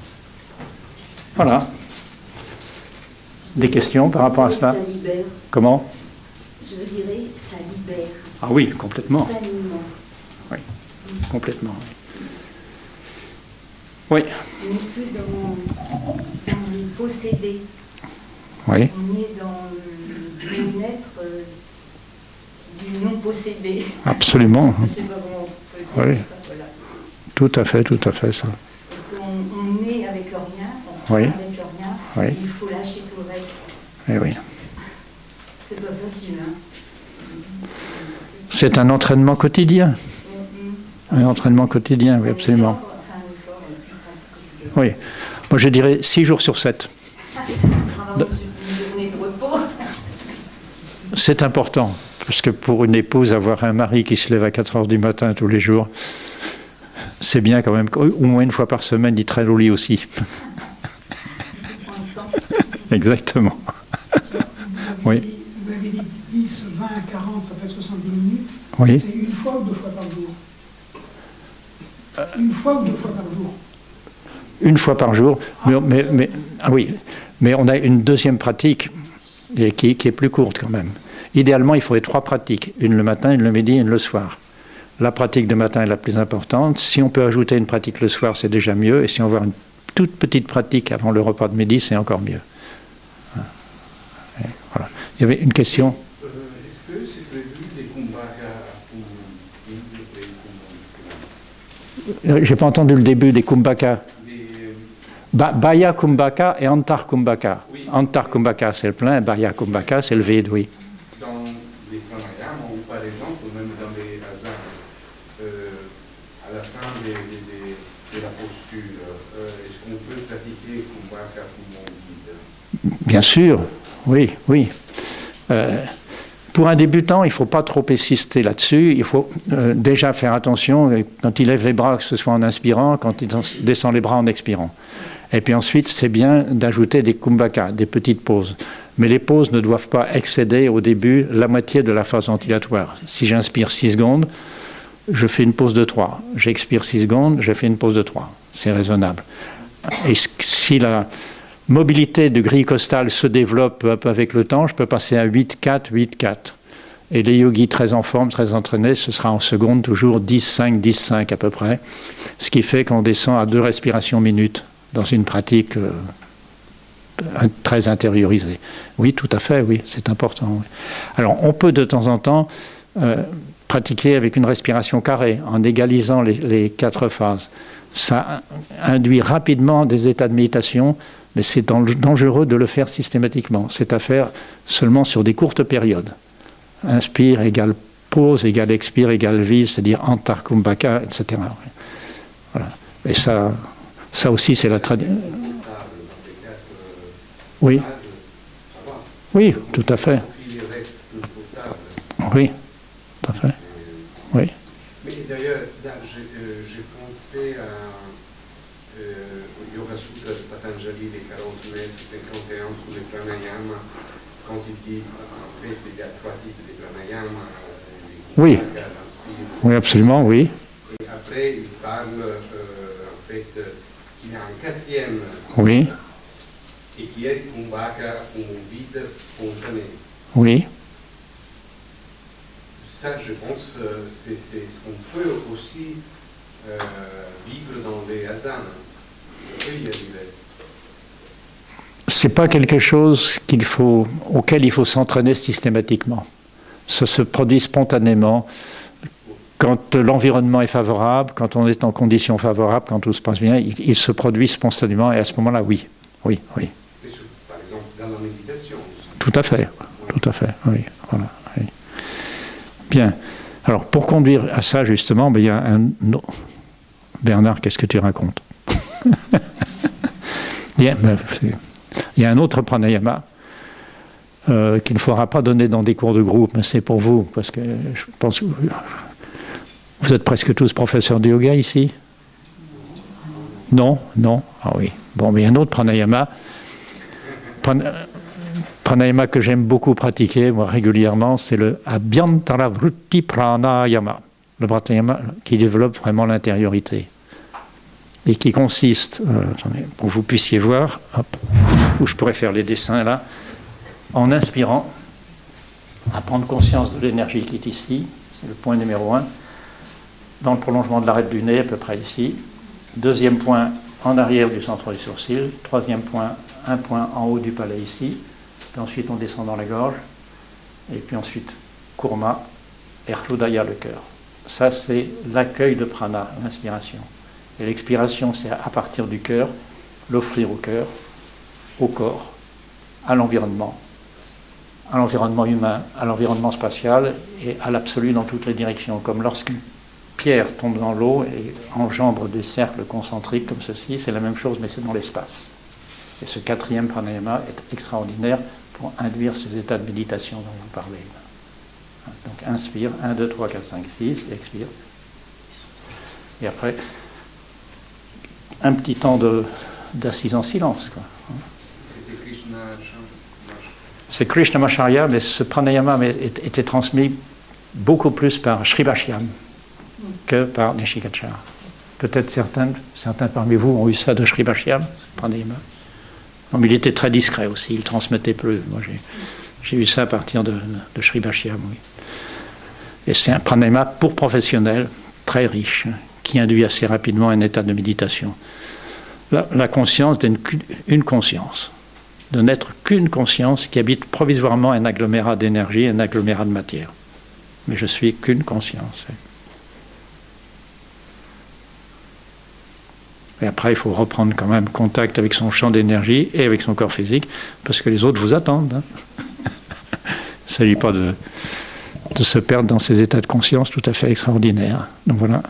Voilà. Des questions par rapport à cela? Ça libère. Comment? Je dirais, ça libère. Ah oui, complètement. Salement. Oui, complètement. Oui. On n'est plus dans le posséder. Oui. On est dans le bien-être du non-possédé. Absolument. Je ne sais pas comment on peut le dire. Oui. Voilà. Tout à fait, ça. Parce qu'on est avec le rien, on Oui. est avec le rien, Oui. il faut lâcher tout le reste. Eh oui. C'est pas facile, hein. C'est un entraînement quotidien. Un entraînement quotidien, oui, absolument. Oui. Moi, je dirais 6 jours sur 7. C'est important, parce que pour une épouse, avoir un mari qui se lève à 4 heures du matin tous les jours, c'est bien quand même. Au moins une fois par semaine, il traîne au lit aussi. Exactement. Oui. Vous avez dit 10, 20, 40, ça fait 70 minutes. Oui. C'est une fois ou 2 fois par jour? Une fois ou 2 fois par jour? Une fois par jour. Oui. Mais on a une deuxième pratique qui est plus courte quand même. Idéalement, il faudrait 3 pratiques. Une le matin, une le midi, une le soir. La pratique de matin est la plus importante. Si on peut ajouter une pratique le soir, c'est déjà mieux. Et si on veut une toute petite pratique avant le repas de midi, c'est encore mieux. Voilà. Il y avait une question. Est-ce que c'est prévu des kumbhaka pour J'ai pas entendu le début des kumbhaka. Baya Kumbhaka et Antar Kumbhaka. Oui. Antar Kumbhaka, c'est le plein, Baya Kumbhaka, c'est le vide, oui. Dans les pranayamas, ou par exemple, même dans les asanas, à la fin de la posture, est-ce qu'on peut pratiquer Kumbhaka poumon vide? Bien sûr, oui, oui. Pour un débutant, il ne faut pas trop insister là-dessus. Il faut déjà faire attention quand il lève les bras, que ce soit en inspirant, quand il descend les bras en expirant. Et puis ensuite, c'est bien d'ajouter des kumbhaka, des petites pauses. Mais les pauses ne doivent pas excéder au début la moitié de la phase ventilatoire. Si j'inspire 6 secondes, je fais une pause de 3. J'expire 6 secondes, je fais une pause de 3. C'est raisonnable. Et si la mobilité de grille costale se développe peu à peu avec le temps, je peux passer à 8-4, 8-4. Et les yogis très en forme, très entraînés, ce sera en seconde toujours 10-5, 10-5 à peu près. Ce qui fait qu'on descend à 2 respirations minutes dans une pratique très intériorisée. Oui, tout à fait, oui, c'est important. Oui. Alors, on peut de temps en temps pratiquer avec une respiration carrée, en égalisant les 4 phases. Ça induit rapidement des états de méditation, mais c'est dangereux de le faire systématiquement. C'est à faire seulement sur des courtes périodes. Inspire égale pause, égale expire, égale vide, c'est-à-dire Antar Kumbhaka, etc. Voilà. Et ça aussi, c'est la tradition. Oui. Oui, tout à fait. Oui, tout à fait. Oui. Mais d'ailleurs, j'ai pensé à Yoga Sutra de Patanjali, les 49, 51 sur les pranayama, quand il dit, en fait, il y a 3 types de pranayama. Oui. Oui, absolument, oui. Et après, il parle, en fait, qu'il y a un 4e. Oui. Et qui est Kumbhaka, un vide spontané. Oui. Ça, je pense, c'est ce qu'on peut aussi vivre dans les asanas. On peut y arriver. C'est pas quelque chose auquel il faut s'entraîner systématiquement. Ça se produit spontanément quand l'environnement est favorable, quand on est en conditions favorables, quand tout se passe bien, il se produit spontanément et à ce moment-là, oui. Oui, oui. Par exemple, dans la méditation. Tout à fait, oui. Voilà, oui. Bien. Alors, pour conduire à ça, justement, il y a un... Bernard, qu'est-ce que tu racontes? Il y a un autre pranayama qu'il ne faudra pas donner dans des cours de groupe, mais c'est pour vous, parce que je pense que vous êtes presque tous professeurs de yoga ici? Non? Non? Ah oui. Bon, mais il y a un autre pranayama. Pranayama que j'aime beaucoup pratiquer, moi, régulièrement, c'est le Abhyantara Vritti Pranayama. Le pranayama qui développe vraiment l'intériorité. Et qui consiste, pour que vous puissiez voir, hop, où je pourrais faire les dessins là, en inspirant, à prendre conscience de l'énergie qui est ici, c'est le point numéro 1, dans le prolongement de l'arête du nez, à peu près ici. 2e point, en arrière du centre du sourcil. 3e point, un point en haut du palais ici. Puis ensuite, on descend dans la gorge. Et puis ensuite, Kurma et Hrudaya, le cœur. Ça, c'est l'accueil de prana, l'inspiration. Et l'expiration, c'est à partir du cœur, l'offrir au cœur, au corps, à l'environnement, à l'environnement humain, à l'environnement spatial et à l'absolu dans toutes les directions. Comme lorsqu'une pierre tombe dans l'eau et engendre des cercles concentriques comme ceci, c'est la même chose, mais c'est dans l'espace. Et ce quatrième pranayama est extraordinaire pour induire ces états de méditation dont vous parlez. Donc inspire, 1, 2, 3, 4, 5, 6, et expire. Et après, un petit temps d'assise en silence, quoi. C'était Krishna. C'est Krishnamacharya, mais ce pranayama était transmis beaucoup plus par Shrivashyam que par Nishikachara. Peut-être certains parmi vous ont eu ça de Shrivashyam, ce pranayama. Non, mais il était très discret aussi, il transmettait plus. Moi, j'ai eu ça à partir de Shrivashyam, oui. Et c'est un pranayama pour professionnels, très riche, qui induit assez rapidement un état de méditation. La conscience d'une conscience, de n'être qu'une conscience qui habite provisoirement un agglomérat d'énergie, un agglomérat de matière. Mais je suis qu'une conscience. Et après, il faut reprendre quand même contact avec son champ d'énergie et avec son corps physique, parce que les autres vous attendent. Hein. Il ne s'agit pas de se perdre dans ces états de conscience tout à fait extraordinaires. Donc voilà,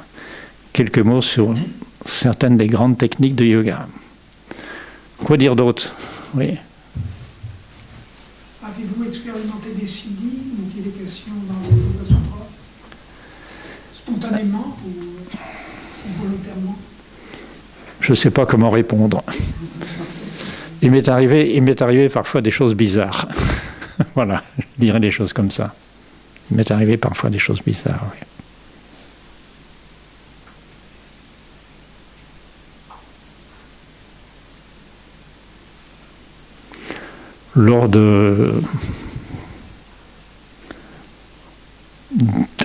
quelques mots sur certaines des grandes techniques de yoga. Quoi dire d'autre? Oui. Avez-vous expérimenté des siddhis, donc il est question dans le Yoga Sutra, spontanément ou volontairement? Je ne sais pas comment répondre. Il m'est arrivé parfois des choses bizarres. Voilà, je dirais des choses comme ça. Il m'est arrivé parfois des choses bizarres, oui. Lors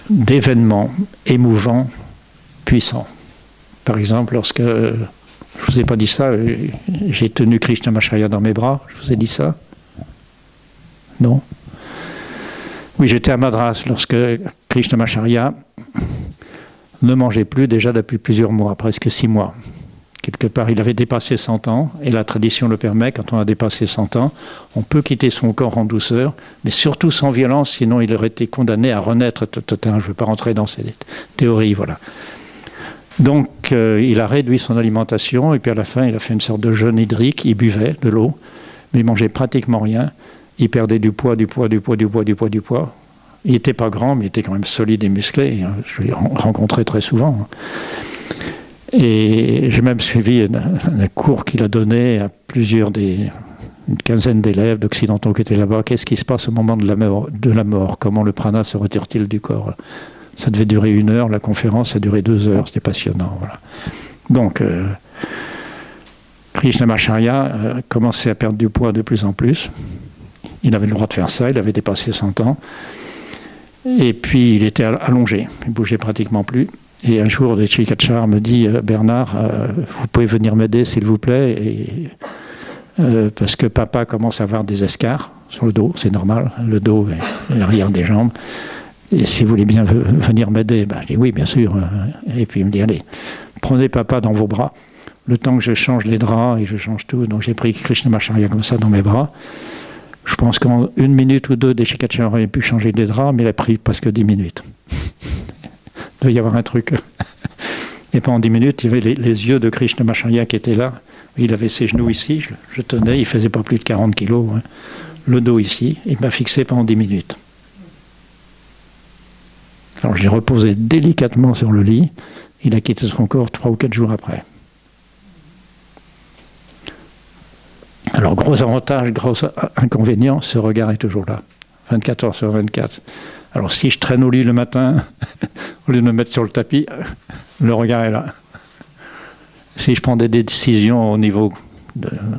d'événements émouvants, puissants. Par exemple, lorsque, je ne vous ai pas dit ça, j'ai tenu Krishnamacharya dans mes bras, je vous ai dit ça? Non? Oui, j'étais à Madras lorsque Krishnamacharya ne mangeait plus déjà depuis plusieurs mois, presque 6 mois. Quelque part, il avait dépassé 100 ans, et la tradition le permet, quand on a dépassé 100 ans, on peut quitter son corps en douceur, mais surtout sans violence, sinon il aurait été condamné à renaître. Je ne veux pas rentrer dans ces théories, voilà. Donc, il a réduit son alimentation, et puis à la fin, il a fait une sorte de jeûne hydrique, il buvait de l'eau, mais il mangeait pratiquement rien, il perdait du poids. Il n'était pas grand, mais il était quand même solide et musclé, je l'ai rencontré très souvent. Et j'ai même suivi un cours qu'il a donné à une quinzaine d'élèves d'occidentaux qui étaient là-bas. Qu'est-ce qui se passe au moment de la mort? Comment le prana se retire-t-il du corps? Ça devait durer 1 heure, la conférence a duré 2 heures, c'était passionnant. Voilà. Donc, Krishnamacharya commençait à perdre du poids de plus en plus. Il avait le droit de faire ça, il avait dépassé 100 ans. Et puis, il était allongé, il ne bougeait pratiquement plus. Et un jour, Nishikachara me dit « Bernard, vous pouvez venir m'aider, s'il vous plaît, parce que papa commence à avoir des escarres sur le dos, c'est normal, le dos et l'arrière des jambes. Et si vous voulez bien venir m'aider, je dis oui, bien sûr. Et puis il me dit, allez, prenez papa dans vos bras, le temps que je change les draps et je change tout. Donc j'ai pris Krishnamacharya comme ça dans mes bras. Je pense qu'en 1 minute ou 2, Nishikachara aurait pu changer les draps, mais il a pris presque 10 minutes. Il devait y avoir un truc. Et pendant 10 minutes, il y avait les yeux de Krishnamacharya qui étaient là. Il avait ses genoux ici, je tenais, il ne faisait pas plus de 40 kilos. Hein. Le dos ici, il m'a fixé pendant 10 minutes. Alors je l'ai reposé délicatement sur le lit. Il a quitté son corps 3 ou 4 jours après. Alors gros avantage, gros inconvénient, ce regard est toujours là. 24 heures sur 24. Alors si je traîne au lit le matin, au lieu de me mettre sur le tapis, le regard est là. Si je prends des décisions au niveau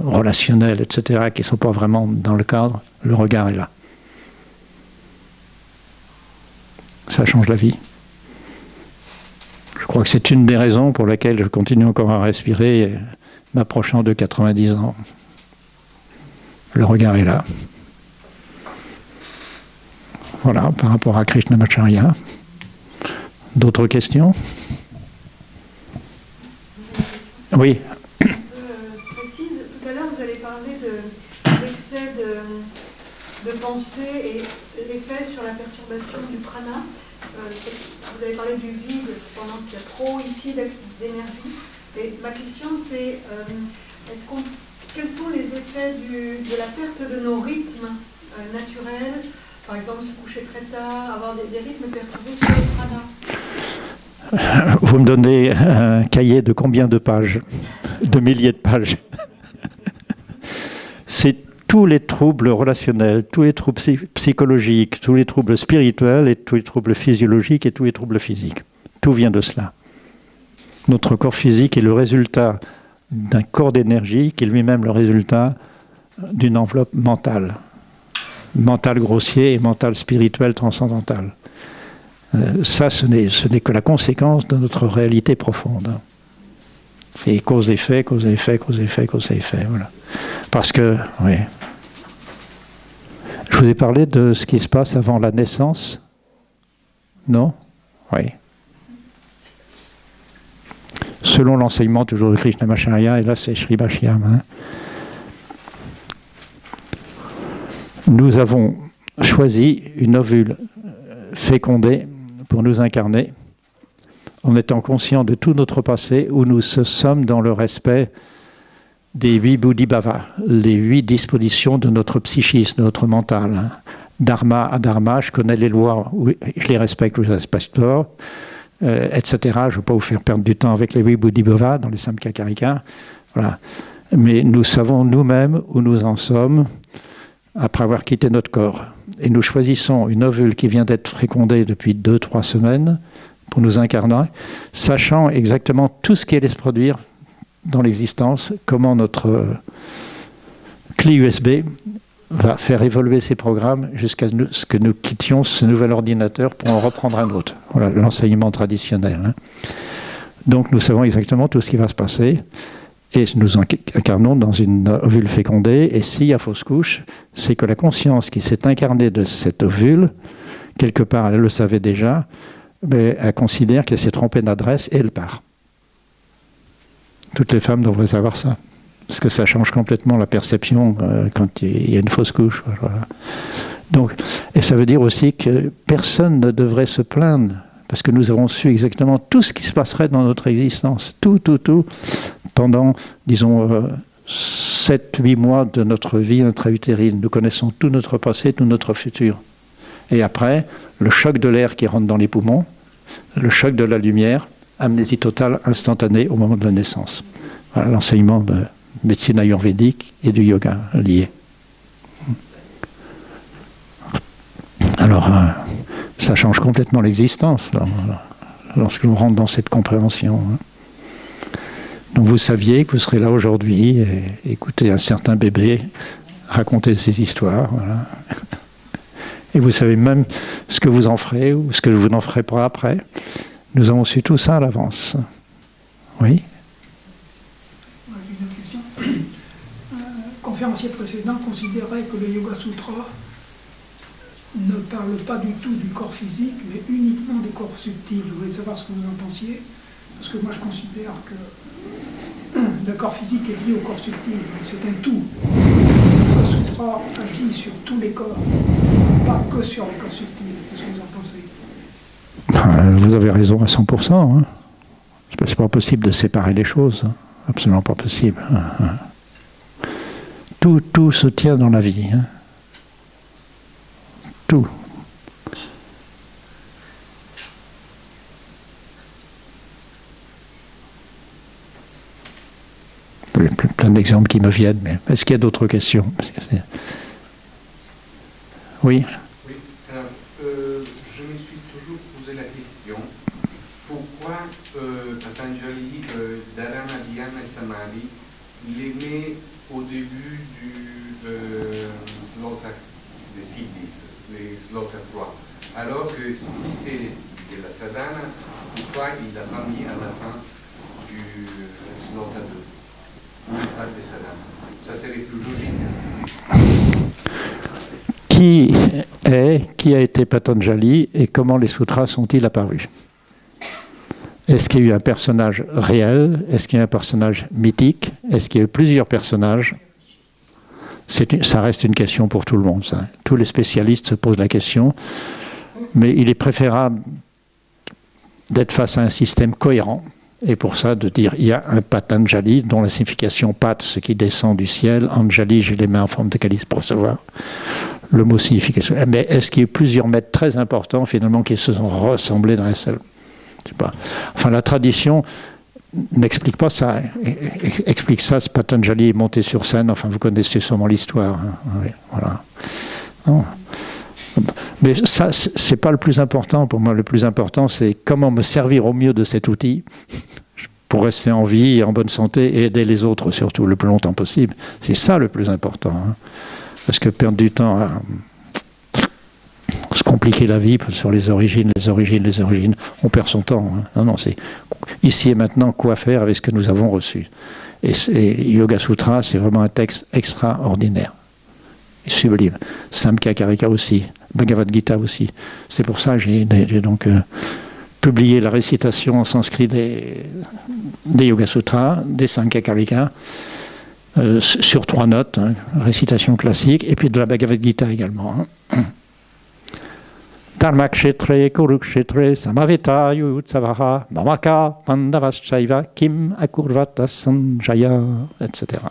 relationnel, etc., qui ne sont pas vraiment dans le cadre, le regard est là. Ça change la vie. Je crois que c'est une des raisons pour laquelle je continue encore à respirer, m'approchant de 90 ans. Le regard est là. Voilà, par rapport à Krishnamacharya. D'autres questions? Oui. Précise, tout à l'heure vous avez parlé de l'excès de pensée et l'effet sur la perturbation du prana. Vous avez parlé du vide, pendant qu'il y a trop ici d'énergie. Et ma question, c'est quels sont les effets de la perte de nos rythmes naturels, par exemple se coucher très tard, avoir des rythmes perturbés sur le prana? Vous me donnez un cahier de combien de pages? De milliers de pages. C'est tous les troubles relationnels, tous les troubles psychologiques, tous les troubles spirituels et tous les troubles physiologiques et tous les troubles physiques. Tout vient de cela. Notre corps physique est le résultat d'un corps d'énergie qui est lui-même le résultat d'une enveloppe mentale. Mental grossier et mental spirituel transcendantal. Ça, ce n'est que la conséquence de notre réalité profonde. C'est cause-effet, cause-effet, cause-effet, cause-effet. Voilà. Parce que, oui. Je vous ai parlé de ce qui se passe avant la naissance. Non? Oui. Selon l'enseignement toujours de Krishnamacharya, et là c'est Sri Bhashyam, hein, nous avons choisi une ovule fécondée pour nous incarner, en étant conscients de tout notre passé, où nous sommes dans le respect des 8 Bodhibhavas, les 8 dispositions de notre psychisme, de notre mental. Hein. Dharma, adharma, je connais les lois, je les respecte ou je ne les respecte pas, etc. Je ne veux pas vous faire perdre du temps avec les 8 Bodhibhavas dans les Samkhya-Karika. Voilà. Mais nous savons nous-mêmes où nous en sommes après avoir quitté notre corps. Et nous choisissons une ovule qui vient d'être fécondée depuis 2-3 semaines pour nous incarner, sachant exactement tout ce qui allait se produire dans l'existence, comment notre clé USB va faire évoluer ces programmes jusqu'à ce que nous quittions ce nouvel ordinateur pour en reprendre un autre. Voilà l'enseignement traditionnel. Hein. Donc nous savons exactement tout ce qui va se passer et nous incarnons dans une ovule fécondée. Et s'il y a fausse couche, c'est que la conscience qui s'est incarnée de cette ovule, quelque part elle le savait déjà, mais elle considère qu'elle s'est trompée d'adresse et elle part. Toutes les femmes devraient savoir ça. Parce que ça change complètement la perception quand il y a une fausse couche. Voilà. Donc, et ça veut dire aussi que personne ne devrait se plaindre, parce que nous avons su exactement tout ce qui se passerait dans notre existence. Tout, pendant, disons, 7-8 mois de notre vie intra-utérine. Nous connaissons tout notre passé, tout notre futur. Et après, le choc de l'air qui rentre dans les poumons, le choc de la lumière, amnésie totale instantanée au moment de la naissance. Voilà l'enseignement de médecine ayurvédique et du yoga liés. Alors, ça change complètement l'existence lorsque l'on rentre dans cette compréhension. Donc vous saviez que vous serez là aujourd'hui et écoutez un certain bébé raconter ses histoires. Voilà. Et vous savez même ce que vous en ferez ou ce que vous n'en ferez pas après. Nous avons su tout ça à l'avance. Oui ? Conférencier précédent considérait que le Yoga Sutra ne parle pas du tout du corps physique, mais uniquement du corps subtil. Je voulais savoir ce que vous en pensiez, parce que moi je considère que le corps physique est lié au corps subtil, donc c'est un tout. Le Yoga Sutra agit sur tous les corps, pas que sur les corps subtils. Qu'est-ce que vous en pensez ? Vous avez raison à 100%. Hein. C'est pas possible de séparer les choses. Hein. Absolument pas possible. Tout se tient dans la vie. Hein. Tout. Il y a plein d'exemples qui me viennent, mais est-ce qu'il y a d'autres questions ? Oui. Oui, je me suis toujours posé la question, pourquoi Patanjali, Dharana, Dhyana et Samadhi, il est né au début du Sloka des Siddhis, les Sloka 3, alors que si c'est de la Sadhana, pourquoi il l'a pas mis à la fin du Sloka 2, où il parle de Sadhana? Ça serait plus logique. Qui a été Patanjali et comment les sutras sont-ils apparus? Est-ce qu'il y a eu un personnage réel? Est-ce qu'il y a un personnage mythique? Est-ce qu'il y a eu plusieurs personnages? Ça reste une question pour tout le monde. Ça. Tous les spécialistes se posent la question, mais il est préférable d'être face à un système cohérent, et pour ça de dire il y a un Patanjali dont la signification pat, ce qui descend du ciel, Anjali, j'ai les mains en forme de calice pour recevoir. Le mot signification. Mais est-ce qu'il y a plusieurs maîtres très importants finalement qui se sont ressemblés dans un seul? Je sais pas. Enfin, la tradition n'explique pas ça. Explique ça, ce Patanjali est monté sur scène. Enfin, vous connaissez sûrement l'histoire. Hein. Oui, voilà. Non. Mais ça, c'est pas le plus important pour moi. Le plus important, c'est comment me servir au mieux de cet outil pour rester en vie, en bonne santé et aider les autres surtout le plus longtemps possible. C'est ça le plus important. Hein. Parce que perdre du temps à se compliquer la vie sur les origines, on perd son temps. Hein. Non, c'est ici et maintenant quoi faire avec ce que nous avons reçu. Et Yoga Sutra, c'est vraiment un texte extraordinaire. Et sublime. Samkhya Karika aussi, Bhagavad Gita aussi. C'est pour ça que j'ai donc publié la récitation en sanskrit des Yoga Sutras, des Samkhya Karika, sur 3 notes, hein, récitation classique, et puis de la Bhagavad Gita également. Hein. Dharma kshetre kurukshetre samaveta yutsavaha mamaka pandavaschaiva kim akurvata sanjaya, etc.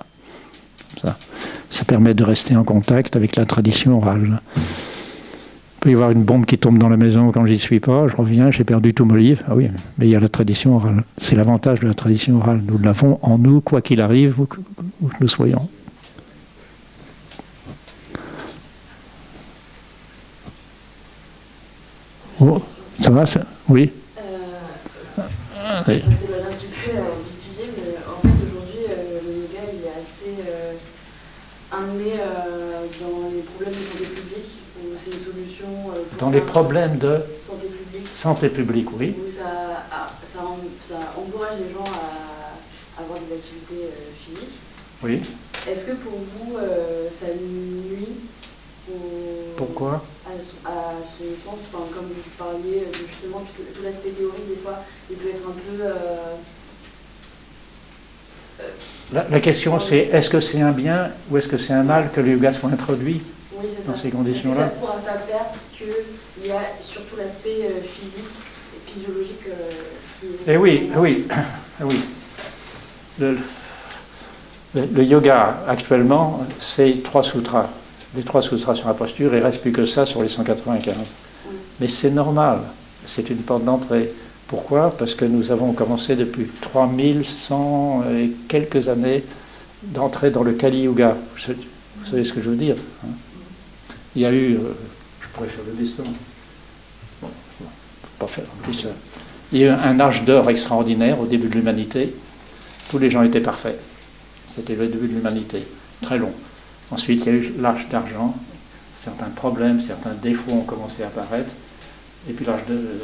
Ça permet de rester en contact avec la tradition orale. Il peut y avoir une bombe qui tombe dans la maison quand j'y suis pas, je reviens, j'ai perdu tout mon livre. Ah oui, mais il y a la tradition orale. C'est l'avantage de la tradition orale. Nous l'avons en nous, quoi qu'il arrive, où que nous soyons. Oh, ça va ça? Oui. Ça s'éloigne un petit peu du sujet, mais en fait aujourd'hui le yoga il est assez amené dans les problèmes de santé publique, où c'est une solution dans les problèmes de santé publique, oui. Où ça encourage les gens à avoir des activités physiques. Oui. Est-ce que pour vous ça nuit Pourquoi à son essence, comme vous parliez justement tout l'aspect théorique des fois il peut être un peu la question c'est est-ce que c'est un bien ou est-ce que c'est un mal que le yoga soit introduit dans ces conditions-là? Ça pourra sa perte qu'il y a surtout l'aspect physique et physiologique qui est... Eh oui, oui, oui. Le yoga actuellement c'est 3 sutras. Les 3 sutras sur la posture, il ne reste plus que ça sur les 195. Mais c'est normal, c'est une porte d'entrée. Pourquoi? Parce que nous avons commencé depuis 3100 et quelques années d'entrer dans le Kali Yuga. Vous savez ce que je veux dire, hein? Il y a eu, je pourrais faire le dessin, bon, pas faire un dessin. Il y a eu un âge d'or extraordinaire au début de l'humanité. Tous les gens étaient parfaits. C'était le début de l'humanité, très long. Ensuite, il y a eu l'âge d'argent, certains problèmes, certains défauts ont commencé à apparaître, et puis l'âge de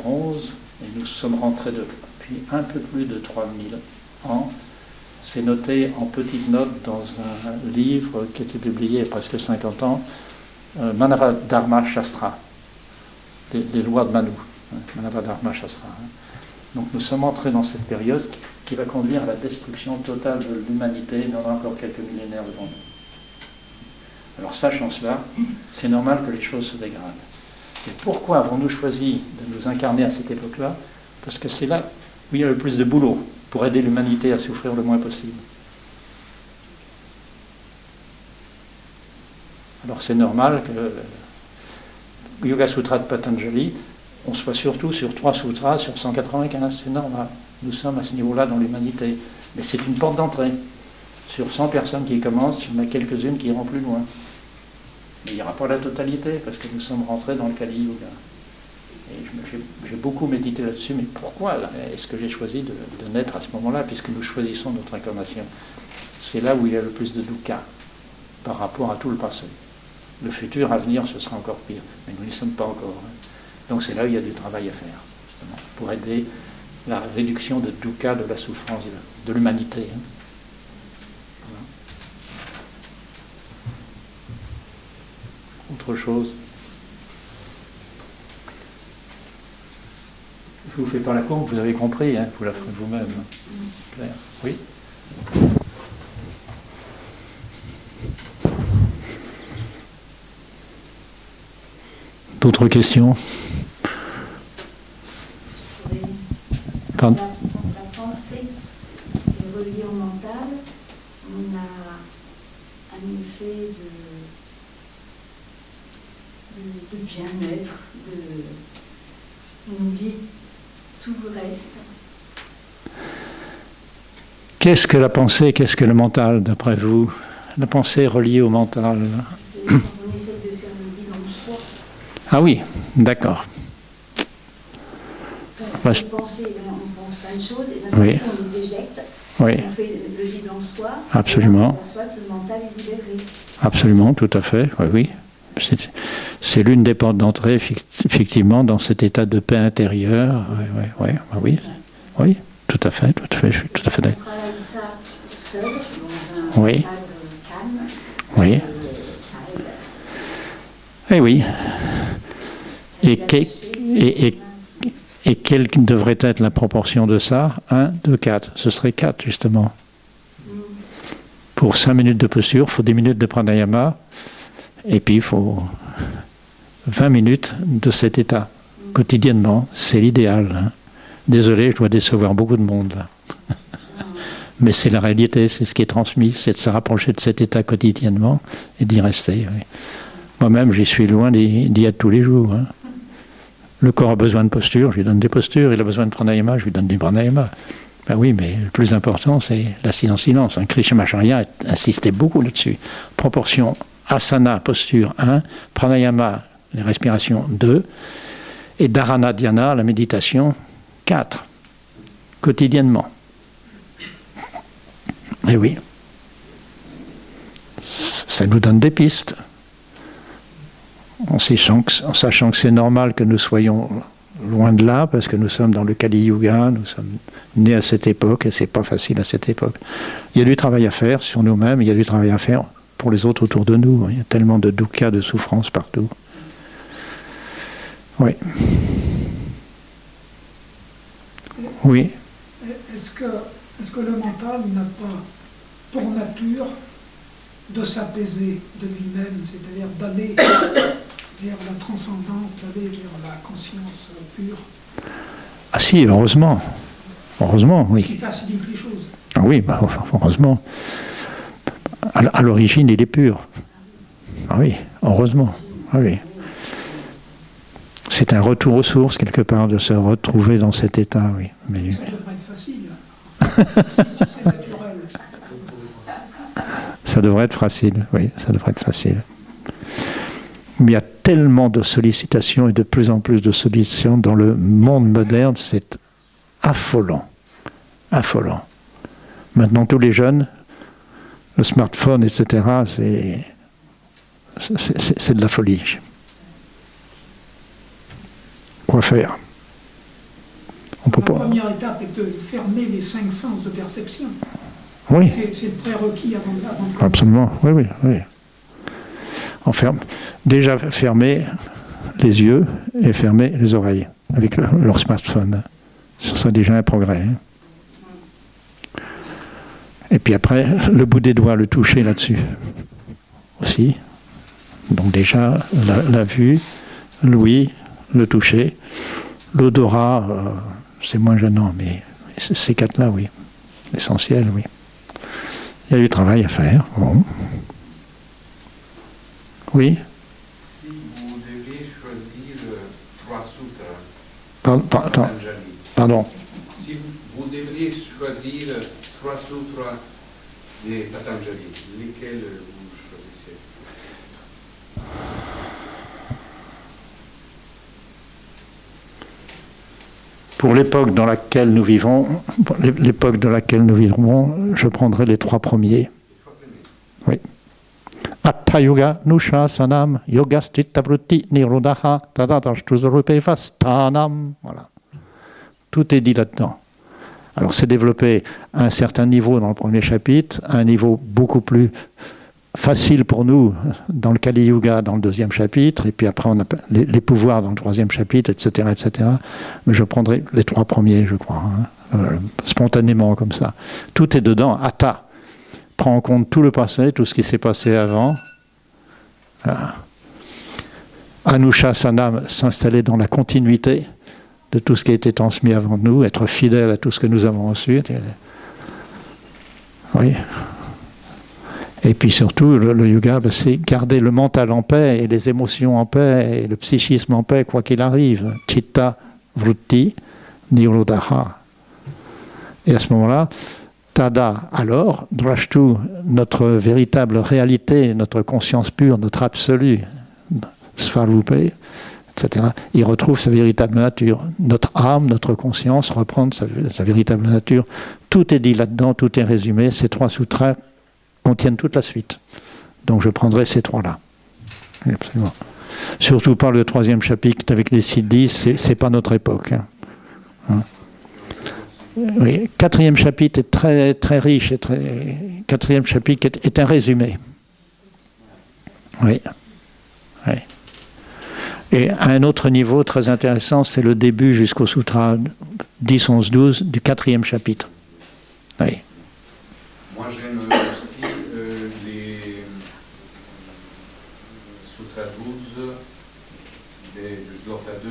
bronze, et nous sommes rentrés depuis un peu plus de 3000 ans. C'est noté en petites notes dans un livre qui a été publié il y a presque 50 ans, Manavadharma Shastra, les lois de Manu, Manavadharma Shastra. Donc nous sommes entrés dans cette période qui va conduire à la destruction totale de l'humanité, mais on a encore quelques millénaires devant nous. Alors sachant cela, c'est normal que les choses se dégradent. Et pourquoi avons-nous choisi de nous incarner à cette époque-là? Parce que c'est là où il y a le plus de boulot pour aider l'humanité à souffrir le moins possible. Alors c'est normal que le Yoga Sutra de Patanjali, on soit surtout sur 3 sutras sur 195, c'est normal. Nous sommes à ce niveau-là dans l'humanité. Mais c'est une porte d'entrée. Sur 100 personnes qui commencent, il y en a quelques-unes qui iront plus loin. Mais il n'y aura pas la totalité, parce que nous sommes rentrés dans le Kali Yuga. Et j'ai beaucoup médité là-dessus, mais pourquoi est-ce que j'ai choisi de naître à ce moment-là, puisque nous choisissons notre incarnation? C'est là où il y a le plus de dukkha, par rapport à tout le passé. Le futur à venir, ce sera encore pire. Mais nous n'y sommes pas encore. Hein. Donc c'est là où il y a du travail à faire, justement, pour aider la réduction de dukkha, de la souffrance de l'humanité. Hein. Voilà. Autre chose? Je ne vous fais pas la courbe, vous avez compris, hein, vous la ferez vous-même. Claire. Oui? D'autres questions? Pardon? Quand la pensée est reliée au mental, on a un effet de bien-être, on oublie tout le reste. Qu'est-ce que la pensée, qu'est-ce que le mental, d'après vous? La pensée est reliée au mental. C'est quand on essaie de faire le bilan de soi. Ah oui, d'accord. On pense plein de choses et d'un Oui. coup on les éjecte. Oui, On fait le vide en soi. absolument. Et on s'aperçoit que le mental est libéré. Absolument, tout à fait, oui, oui. C'est l'une des portes d'entrée, effectivement, dans cet état de paix intérieure. Oui, oui, oui, oui, oui, tout à fait, je suis tout à fait On d'accord. travaille ça tout seul, dans un Oui. mental calme. Oui, Ça aide. et oui. Et, Ça aide à que- lâcher. et quelle devrait être la proportion de ça? 1, 2, 4. Ce serait 4, justement. Pour 5 minutes de posture, il faut 10 minutes de pranayama. Et puis, il faut 20 minutes de cet état. Quotidiennement, c'est l'idéal. Hein. Désolé, je dois décevoir beaucoup de monde. Là. Mais c'est la réalité, c'est ce qui est transmis, c'est de se rapprocher de cet état quotidiennement et d'y rester. Oui. Moi-même, j'y suis loin d'y être tous les jours. Hein. Le corps a besoin de posture, je lui donne des postures. Il a besoin de pranayama, je lui donne des pranayama. Ben oui, mais le plus important, c'est l'assis en silence. Hein. Krishnamacharya insistait beaucoup là-dessus. Proportion asana, posture 1, pranayama, les respirations 2, et dharana dhyana, la méditation 4, quotidiennement. Et oui, ça nous donne des pistes. En sachant que c'est normal que nous soyons loin de là, parce que nous sommes dans le Kali Yuga, nous sommes nés à cette époque, et c'est pas facile à cette époque. Il y a du travail à faire sur nous-mêmes, il y a du travail à faire pour les autres autour de nous. Il y a tellement de dukkha, de souffrance partout. Oui. Oui. Est-ce que le mental n'a pas pour nature de s'apaiser de lui-même, c'est-à-dire d'aller vers la transcendance, d'aller vers la conscience pure? Ah si, heureusement. Heureusement, oui. Qui facilite les choses. Ah oui, bah, heureusement. À l'origine, il est pur. Ah oui, heureusement. Ah oui. C'est un retour aux sources, quelque part, de se retrouver dans cet état, oui. Mais... Ça devrait être facile. Si c'est naturel. Ça devrait être facile, oui, ça devrait être facile. Mais il y a tellement de sollicitations et de plus en plus de sollicitations dans le monde moderne, c'est affolant. Affolant. Maintenant, tous les jeunes, le smartphone, etc., c'est de la folie. Quoi faire? On peut La pas... première étape est de fermer les 5 sens de perception. Oui. C'est le prérequis avant de commencer. Absolument, oui, oui, oui. Déjà fermer les yeux et fermer les oreilles avec leur smartphone. Ce serait déjà un progrès. Et puis après, le bout des doigts, le toucher là-dessus aussi. Donc déjà, la vue, l'ouïe, le toucher. L'odorat, c'est moins gênant, mais ces 4-là, oui. L'essentiel, oui. Il y a du travail à faire. Bon. Oui. Si vous deviez choisir 3 sutras Pardon. Si vous devriez choisir 3 sutras de Patanjali, lesquels vous choisissez? Pour l'époque dans laquelle nous vivons, je prendrai les 3 premiers. Oui. Atta yoga nushasanam yogastritta vritti nirodha tadadarshtuzarupe stanam. Voilà. Tout est dit là-dedans. Alors c'est développé à un certain niveau dans le premier chapitre, à un niveau beaucoup plus facile pour nous dans le Kali Yuga dans le deuxième chapitre, et puis après on a les pouvoirs dans le troisième chapitre, etc., etc. Mais je prendrai les 3 premiers, je crois, spontanément comme ça. Tout est dedans. Atta prend en compte tout le passé, tout ce qui s'est passé avant. Voilà. Anushasanam, s'installer dans la continuité de tout ce qui a été transmis avant nous, être fidèle à tout ce que nous avons reçu. Oui. Et puis surtout, le yoga, c'est garder le mental en paix et les émotions en paix et le psychisme en paix, quoi qu'il arrive. Chitta, vritti, nirodha. Et à ce moment-là, tada, alors, drashtu, notre véritable réalité, notre conscience pure, notre absolu, svarupe, etc., il retrouve sa véritable nature. Notre âme, notre conscience reprend sa véritable nature. Tout est dit là-dedans, tout est résumé. Ces 3 sutras contiennent toute la suite. Donc je prendrai ces 3-là. Oui, absolument. Surtout pas le 3e chapitre avec les siddhis, c'est pas notre époque. Hein. Oui, 4e chapitre est très, très riche. 4e chapitre est un résumé. Oui. Oui. Et à un autre niveau très intéressant, c'est le début jusqu'au sutra 10, 11, 12 du 4e chapitre. Oui. Moi j'aime aussi les sutras 12 du Sloka 2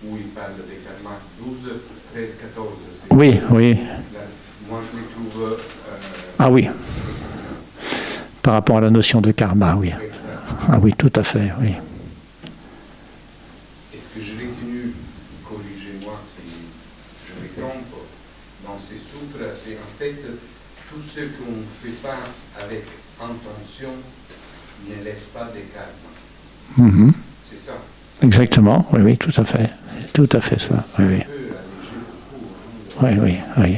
où il parle des karmas 12, 13, 14. Oui, oui. Moi je les trouve... Ah oui. Par rapport à la notion de karma, oui. Exact. Ah oui, tout à fait, oui. Est-ce que je l'ai tenu, corrigez-moi si je me trompe, dans ces sutras, c'est en fait tout ce qu'on ne fait pas avec intention ne laisse pas des karmas. Mm-hmm. C'est ça. Exactement, oui, oui, tout à fait. Tout à fait ça, oui, oui. Oui, oui, oui.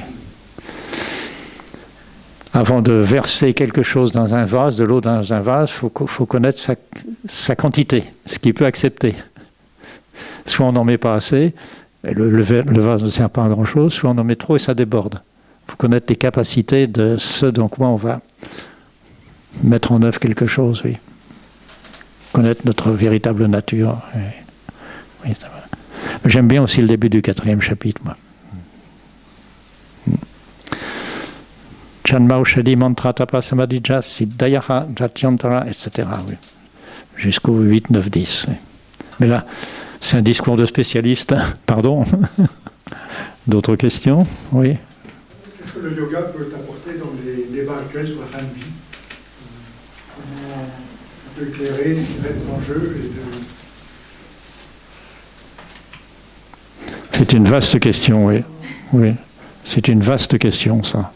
Avant de verser quelque chose dans un vase, de l'eau dans un vase, il faut connaître sa quantité, ce qu'il peut accepter. Soit on n'en met pas assez, et le vase ne sert pas à grand-chose, soit on en met trop et ça déborde. Il faut connaître les capacités de ce dans quoi on va mettre en œuvre quelque chose, oui. Connaître notre véritable nature. Oui. Oui, j'aime bien aussi le début du 4e chapitre, moi. Chanma Ushadi Mantra Tapa Samadhija Siddhayaha Jatyantara, etc. Oui. Jusqu'au 8, 9, 10. Oui. Mais là, c'est un discours de spécialiste. Pardon. D'autres questions? Oui. Qu'est-ce que le yoga peut apporter dans les débats actuels sur la fin de vie? Comment ça peut éclairer les enjeux et C'est une vaste question, oui. Oui. C'est une vaste question, ça.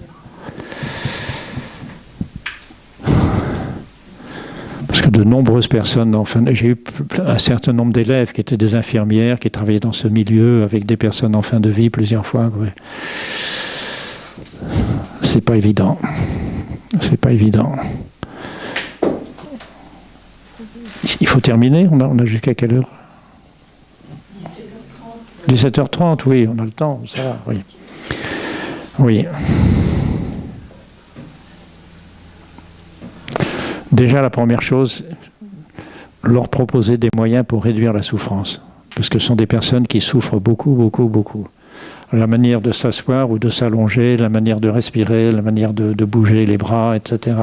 Parce que de nombreuses personnes, enfin, j'ai eu un certain nombre d'élèves qui étaient des infirmières, qui travaillaient dans ce milieu avec des personnes en fin de vie plusieurs fois. Oui. C'est pas évident. C'est pas évident. Il faut terminer. On a jusqu'à quelle heure? 17h30, oui, on a le temps, ça va, oui. Oui. Déjà, la première chose, leur proposer des moyens pour réduire la souffrance. Parce que ce sont des personnes qui souffrent beaucoup, beaucoup, beaucoup. La manière de s'asseoir ou de s'allonger, la manière de respirer, la manière de bouger les bras, etc.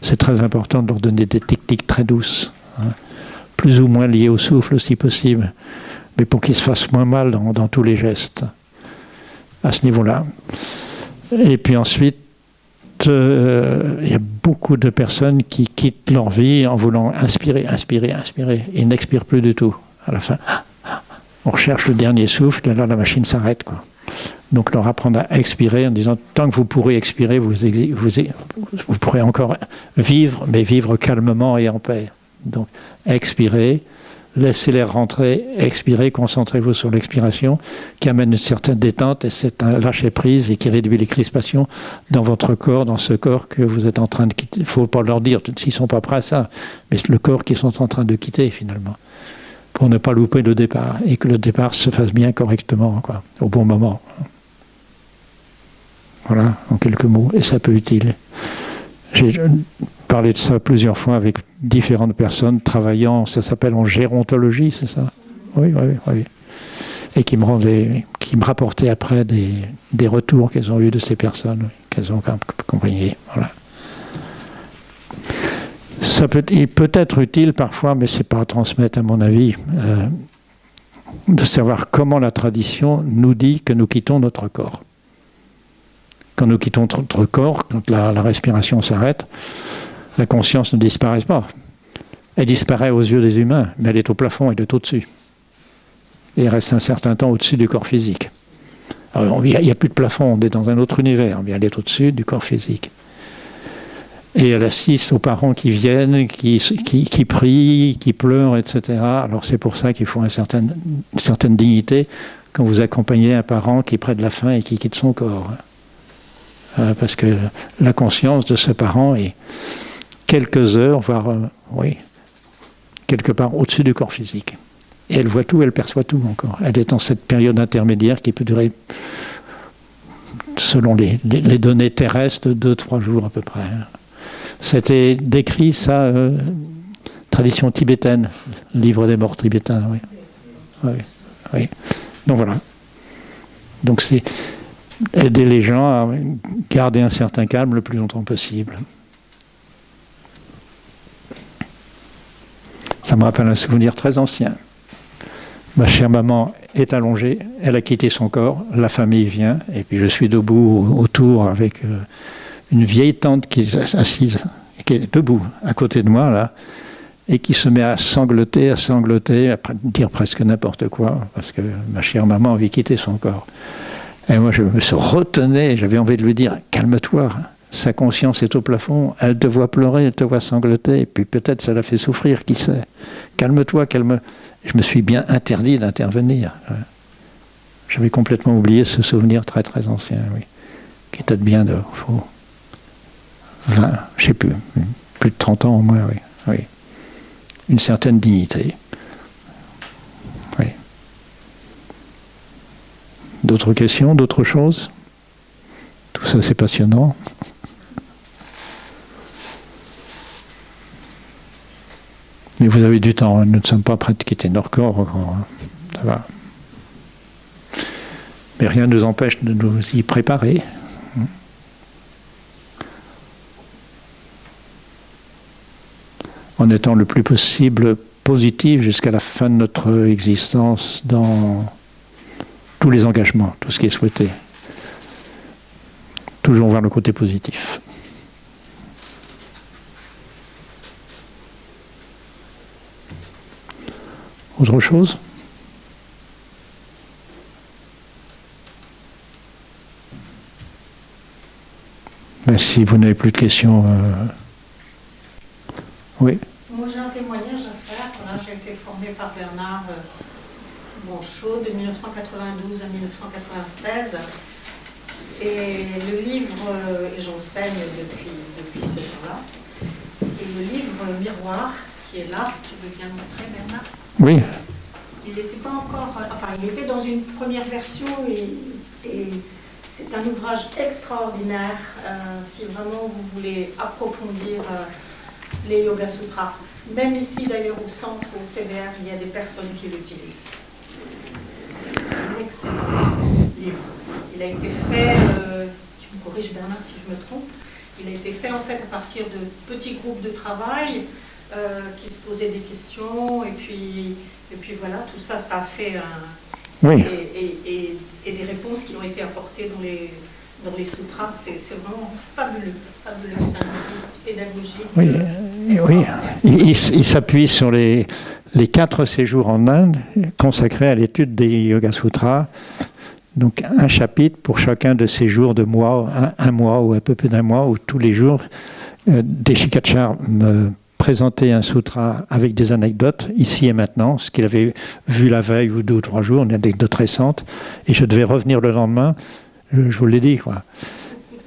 C'est très important de leur donner des techniques très douces, hein, plus ou moins liées au souffle si possible, mais pour qu'ils se fassent moins mal dans tous les gestes, à ce niveau-là. Et puis ensuite, il y a beaucoup de personnes qui quittent leur vie en voulant inspirer, inspirer, inspirer. Ils n'expirent plus du tout. À la fin, on recherche le dernier souffle, et là la machine s'arrête, quoi. Donc leur apprendre à expirer en disant, tant que vous pourrez expirer, vous pourrez encore vivre, mais vivre calmement et en paix. Donc expirez, laissez l'air rentrer, expirez, concentrez-vous sur l'expiration, qui amène une certaine détente, et c'est un lâcher-prise et qui réduit les crispations dans votre corps, dans ce corps que vous êtes en train de quitter. Il ne faut pas leur dire s'ils ne sont pas prêts à ça, mais c'est le corps qu'ils sont en train de quitter finalement, pour ne pas louper le départ, et que le départ se fasse bien correctement, quoi, au bon moment. Voilà, en quelques mots, et ça peut utile. J'ai parlé de ça plusieurs fois avec différentes personnes travaillant, ça s'appelle en gérontologie, c'est ça? Oui, oui, oui. Et qui me rapportaient après des retours qu'elles ont eus de ces personnes, qu'elles ont accompagnées. Voilà. Il peut être utile parfois, mais ce n'est pas à transmettre à mon avis, de savoir comment la tradition nous dit que nous quittons notre corps. Quand nous quittons notre corps, quand la respiration s'arrête, la conscience ne disparaît pas. Elle disparaît aux yeux des humains, mais elle est au plafond, elle est au-dessus. Et elle reste un certain temps au-dessus du corps physique. Alors, il n'y a plus de plafond, on est dans un autre univers, mais elle est au-dessus du corps physique. Et elle assiste aux parents qui viennent, qui prient, qui pleurent, etc. Alors c'est pour ça qu'il faut une certaine dignité quand vous accompagnez un parent qui près de la fin et qui quitte son corps. Parce que la conscience de ce parent est quelques heures, voire quelque part au-dessus du corps physique. Et elle voit tout, elle perçoit tout encore. Elle est dans cette période intermédiaire qui peut durer, selon les données terrestres, 2-3 jours à peu près. C'était décrit, ça, tradition tibétaine, livre des morts tibétains, oui. Donc voilà. Donc c'est aider les gens à garder un certain calme le plus longtemps possible. Ça me rappelle un souvenir très ancien. Ma chère maman est allongée, elle a quitté son corps, la famille vient, et puis je suis debout autour avec une vieille tante qui est assise, qui est debout à côté de moi, là, et qui se met à sangloter, à dire presque n'importe quoi, parce que ma chère maman avait quitté son corps. Et moi, je me suis retenu, j'avais envie de lui dire, calme-toi, sa conscience est au plafond, elle te voit pleurer, elle te voit sangloter, et puis peut-être ça la fait souffrir, qui sait. Calme-toi, calme. Je me suis bien interdit d'intervenir. J'avais complètement oublié ce souvenir très très ancien, oui, qui date bien de 20, je ne sais plus de 30 ans au moins, oui. Une certaine dignité. Oui. D'autres questions, d'autres choses? Tout ça, c'est passionnant. Mais vous avez du temps, nous ne sommes pas prêts de quitter notre corps encore. Ça va. Mais rien ne nous empêche de nous y préparer. En étant le plus possible positif jusqu'à la fin de notre existence dans tous les engagements, tout ce qui est souhaité. Toujours voir le côté positif. Autre chose? Ben, si vous n'avez plus de questions... Oui. Moi, j'ai un témoignage à faire. Voilà, j'ai été formée par Bernard Bonchaud de 1992 à 1996. Et le livre, et j'enseigne depuis ce temps-là, et le livre Miroir, qui est là, si tu veux bien le montrer, Bernard. Oui. Il n'était pas encore... Enfin, il était dans une première version et c'est un ouvrage extraordinaire si vraiment vous voulez approfondir les Yoga Sutras. Même ici, d'ailleurs, au centre, au CBR, il y a des personnes qui l'utilisent. Un excellent livre. Il a été fait, tu me corriges Bernard si je me trompe, il a été fait en fait à partir de petits groupes de travail qui se posaient des questions et puis voilà, tout ça, ça a fait oui. et des réponses qui ont été apportées dans les sutras. C'est vraiment fabuleux, fabuleux, c'est un livre pédagogique. Oui. Il s'appuie sur les 4 séjours en Inde consacrés à l'étude des Yoga Sutras. Donc un chapitre pour chacun de ces jours de mois, un mois ou un peu plus d'un mois, où tous les jours, Deshikachar me présentait un sutra avec des anecdotes, ici et maintenant, ce qu'il avait vu la veille ou 2 ou 3 jours, une anecdote récente, et je devais revenir le lendemain, je vous l'ai dit, quoi,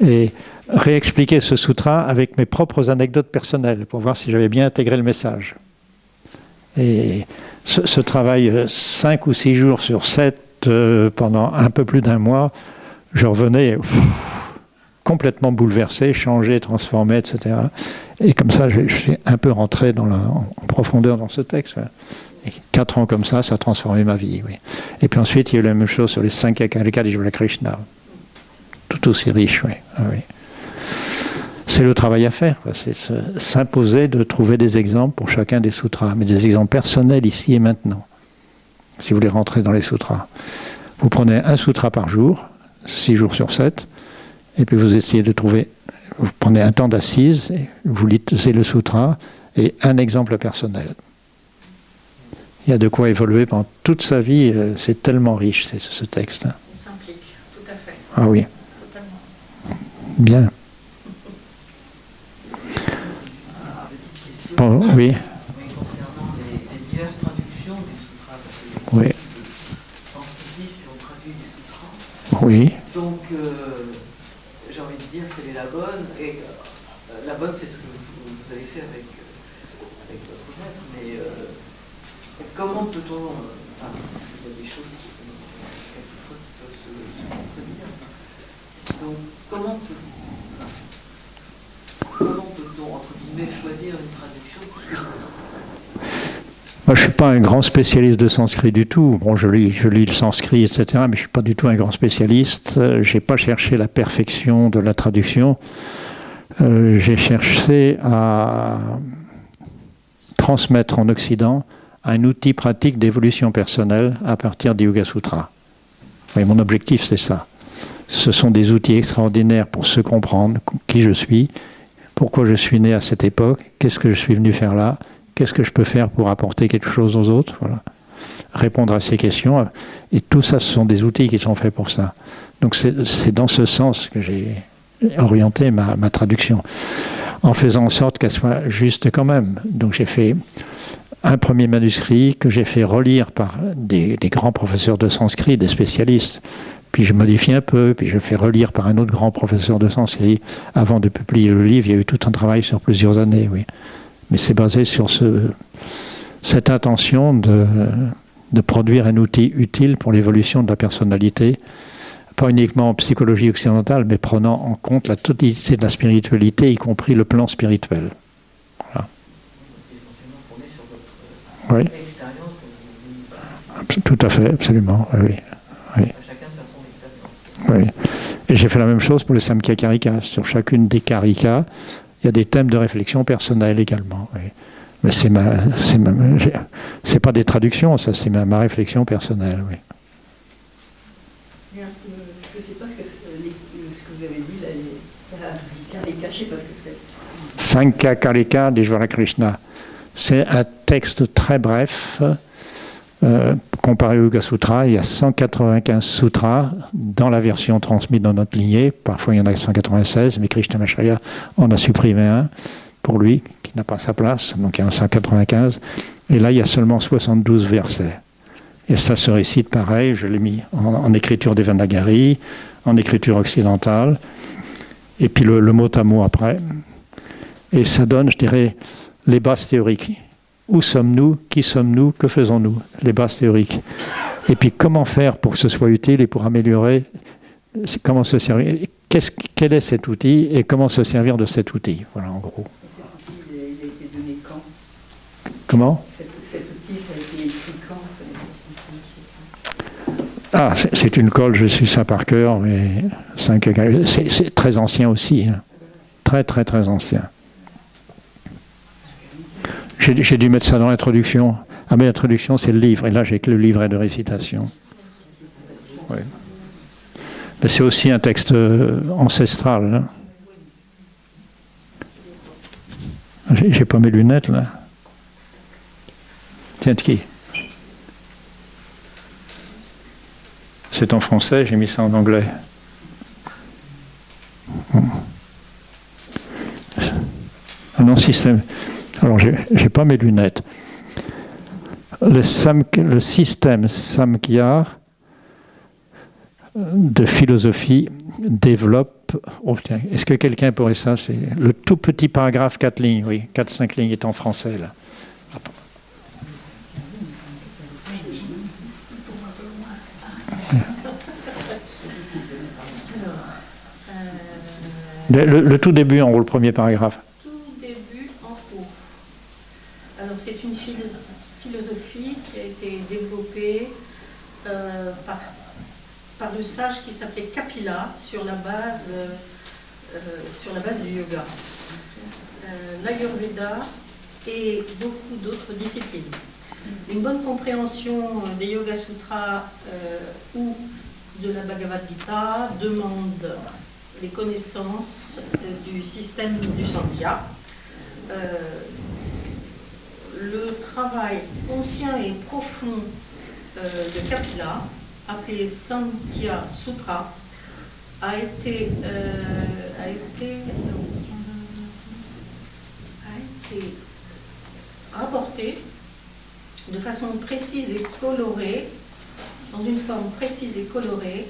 et réexpliquer ce sutra avec mes propres anecdotes personnelles, pour voir si j'avais bien intégré le message. Et ce travail, 5 ou 6 jours sur 7, pendant un peu plus d'un mois, je revenais complètement bouleversé, changé, transformé, etc. Et comme ça, je suis un peu rentré en profondeur dans ce texte. Et 4 ans comme ça a transformé ma vie. Oui. Et puis ensuite, il y a eu la même chose sur les 5 Akalikas de Krishna. Tout aussi riche, oui. Ah, oui. C'est le travail à faire, quoi. C'est s'imposer de trouver des exemples pour chacun des sutras, mais des exemples personnels ici et maintenant, si vous voulez rentrer dans les sutras. Vous prenez un sutra par jour, 6 jours sur 7, et puis vous essayez de trouver, vous prenez un temps d'assise, vous lisez le sutra, et un exemple personnel. Il y a de quoi évoluer pendant toute sa vie, c'est tellement riche, ce texte. On s'implique, tout à fait. Ah oui. Totalement. Bien. Bon, oui. Oui, concernant les diverses traductions des sutras, parce qu'il y a Oui. des sanskritistes qui ont traduit des sutras. Oui. Donc, j'ai envie de dire quelle est la bonne. Et la bonne, c'est ce que vous avez fait avec votre maître. Mais comment peut-on. Enfin, il y a des choses qui sont quelquefois qui peuvent se contredire. Donc, comment peut-on, entre guillemets, choisir une traduction? Moi, je ne suis pas un grand spécialiste de sanskrit du tout. Bon, je lis le sanskrit, etc., mais je ne suis pas du tout un grand spécialiste. Je n'ai pas cherché la perfection de la traduction. J'ai cherché à transmettre en Occident un outil pratique d'évolution personnelle à partir des Yoga Sutras. Oui, mon objectif, c'est ça. Ce sont des outils extraordinaires pour se comprendre, qui je suis, pourquoi je suis né à cette époque, qu'est-ce que je suis venu faire là, qu'est-ce que je peux faire pour apporter quelque chose aux autres, voilà. Répondre à ces questions. Et tout ça, ce sont des outils qui sont faits pour ça. Donc c'est dans ce sens que j'ai orienté ma traduction, en faisant en sorte qu'elle soit juste quand même. Donc j'ai fait un premier manuscrit que j'ai fait relire par des grands professeurs de sanskrit, des spécialistes. Puis je modifie un peu, puis je fais relire par un autre grand professeur de sanskrit. Avant de publier le livre, il y a eu tout un travail sur plusieurs années, oui. Mais c'est basé sur cette intention de produire un outil utile pour l'évolution de la personnalité, pas uniquement en psychologie occidentale, mais prenant en compte la totalité de la spiritualité, y compris le plan spirituel. Voilà. Essentiellement fondé sur votre expérience. Tout à fait, absolument, oui. Oui. Chacun de façon d'expérience. Oui. Et j'ai fait la même chose pour les Samkhya Karikas. Sur chacune des Karikas, il y a des thèmes de réflexion personnelle également. Oui. Mais c'est pas des traductions, ça, c'est ma réflexion personnelle, oui. Je ne sais pas ce que vous avez dit, là, les Karika, je ne sais pas ce que c'est. Sankhya Karika d'Ishvara Krishna. C'est un texte très bref. Comparé au Yoga Sutra, il y a 195 sutras dans la version transmise dans notre lignée. Parfois, il y en a 196, mais Krishnamacharya en a supprimé un pour lui, qui n'a pas sa place. Donc, il y en a 195. Et là, il y a seulement 72 versets. Et ça se récite pareil. Je l'ai mis en écriture Devanagari, en écriture occidentale. Et puis, le mot à mot après. Et ça donne, je dirais, les bases théoriques. Où sommes-nous? Qui sommes-nous? Que faisons-nous? Les bases théoriques. Et puis comment faire pour que ce soit utile et pour améliorer? Comment se servir? Quel est cet outil et comment se servir de cet outil? Voilà, en gros. Et cet outil, il a été donné quand? Comment? Cet outil, ça a été écrit quand? Ça Ah, c'est une colle, je suis ça par cœur, mais c'est très ancien aussi. Hein. Très, très, très ancien. J'ai dû mettre ça dans l'introduction. Ah, mais l'introduction, c'est le livre. Et là, j'ai que le livret de récitation. Oui. Mais c'est aussi un texte ancestral. Hein. J'ai pas mes lunettes, là. Tiens, de qui? C'est en français, j'ai mis ça en anglais. Un non-système. Alors, j'ai pas mes lunettes. Le système Samkhya de philosophie développe... Oh, tiens, est-ce que quelqu'un pourrait ça? C'est le tout petit paragraphe, 4 lignes, oui. 4-5 lignes est en français, là. Le tout début, en haut, le premier paragraphe. Alors c'est une philosophie qui a été développée par le sage qui s'appelait Kapila sur la base sur la base du yoga, l'Ayurveda et beaucoup d'autres disciplines. Une bonne compréhension des Yoga Sutras ou de la Bhagavad Gita demande les connaissances du système du Samkhya. Le travail ancien et profond de Kapila, appelé Samkhya Sutra, a été rapporté de façon précise et colorée, dans une forme précise et colorée,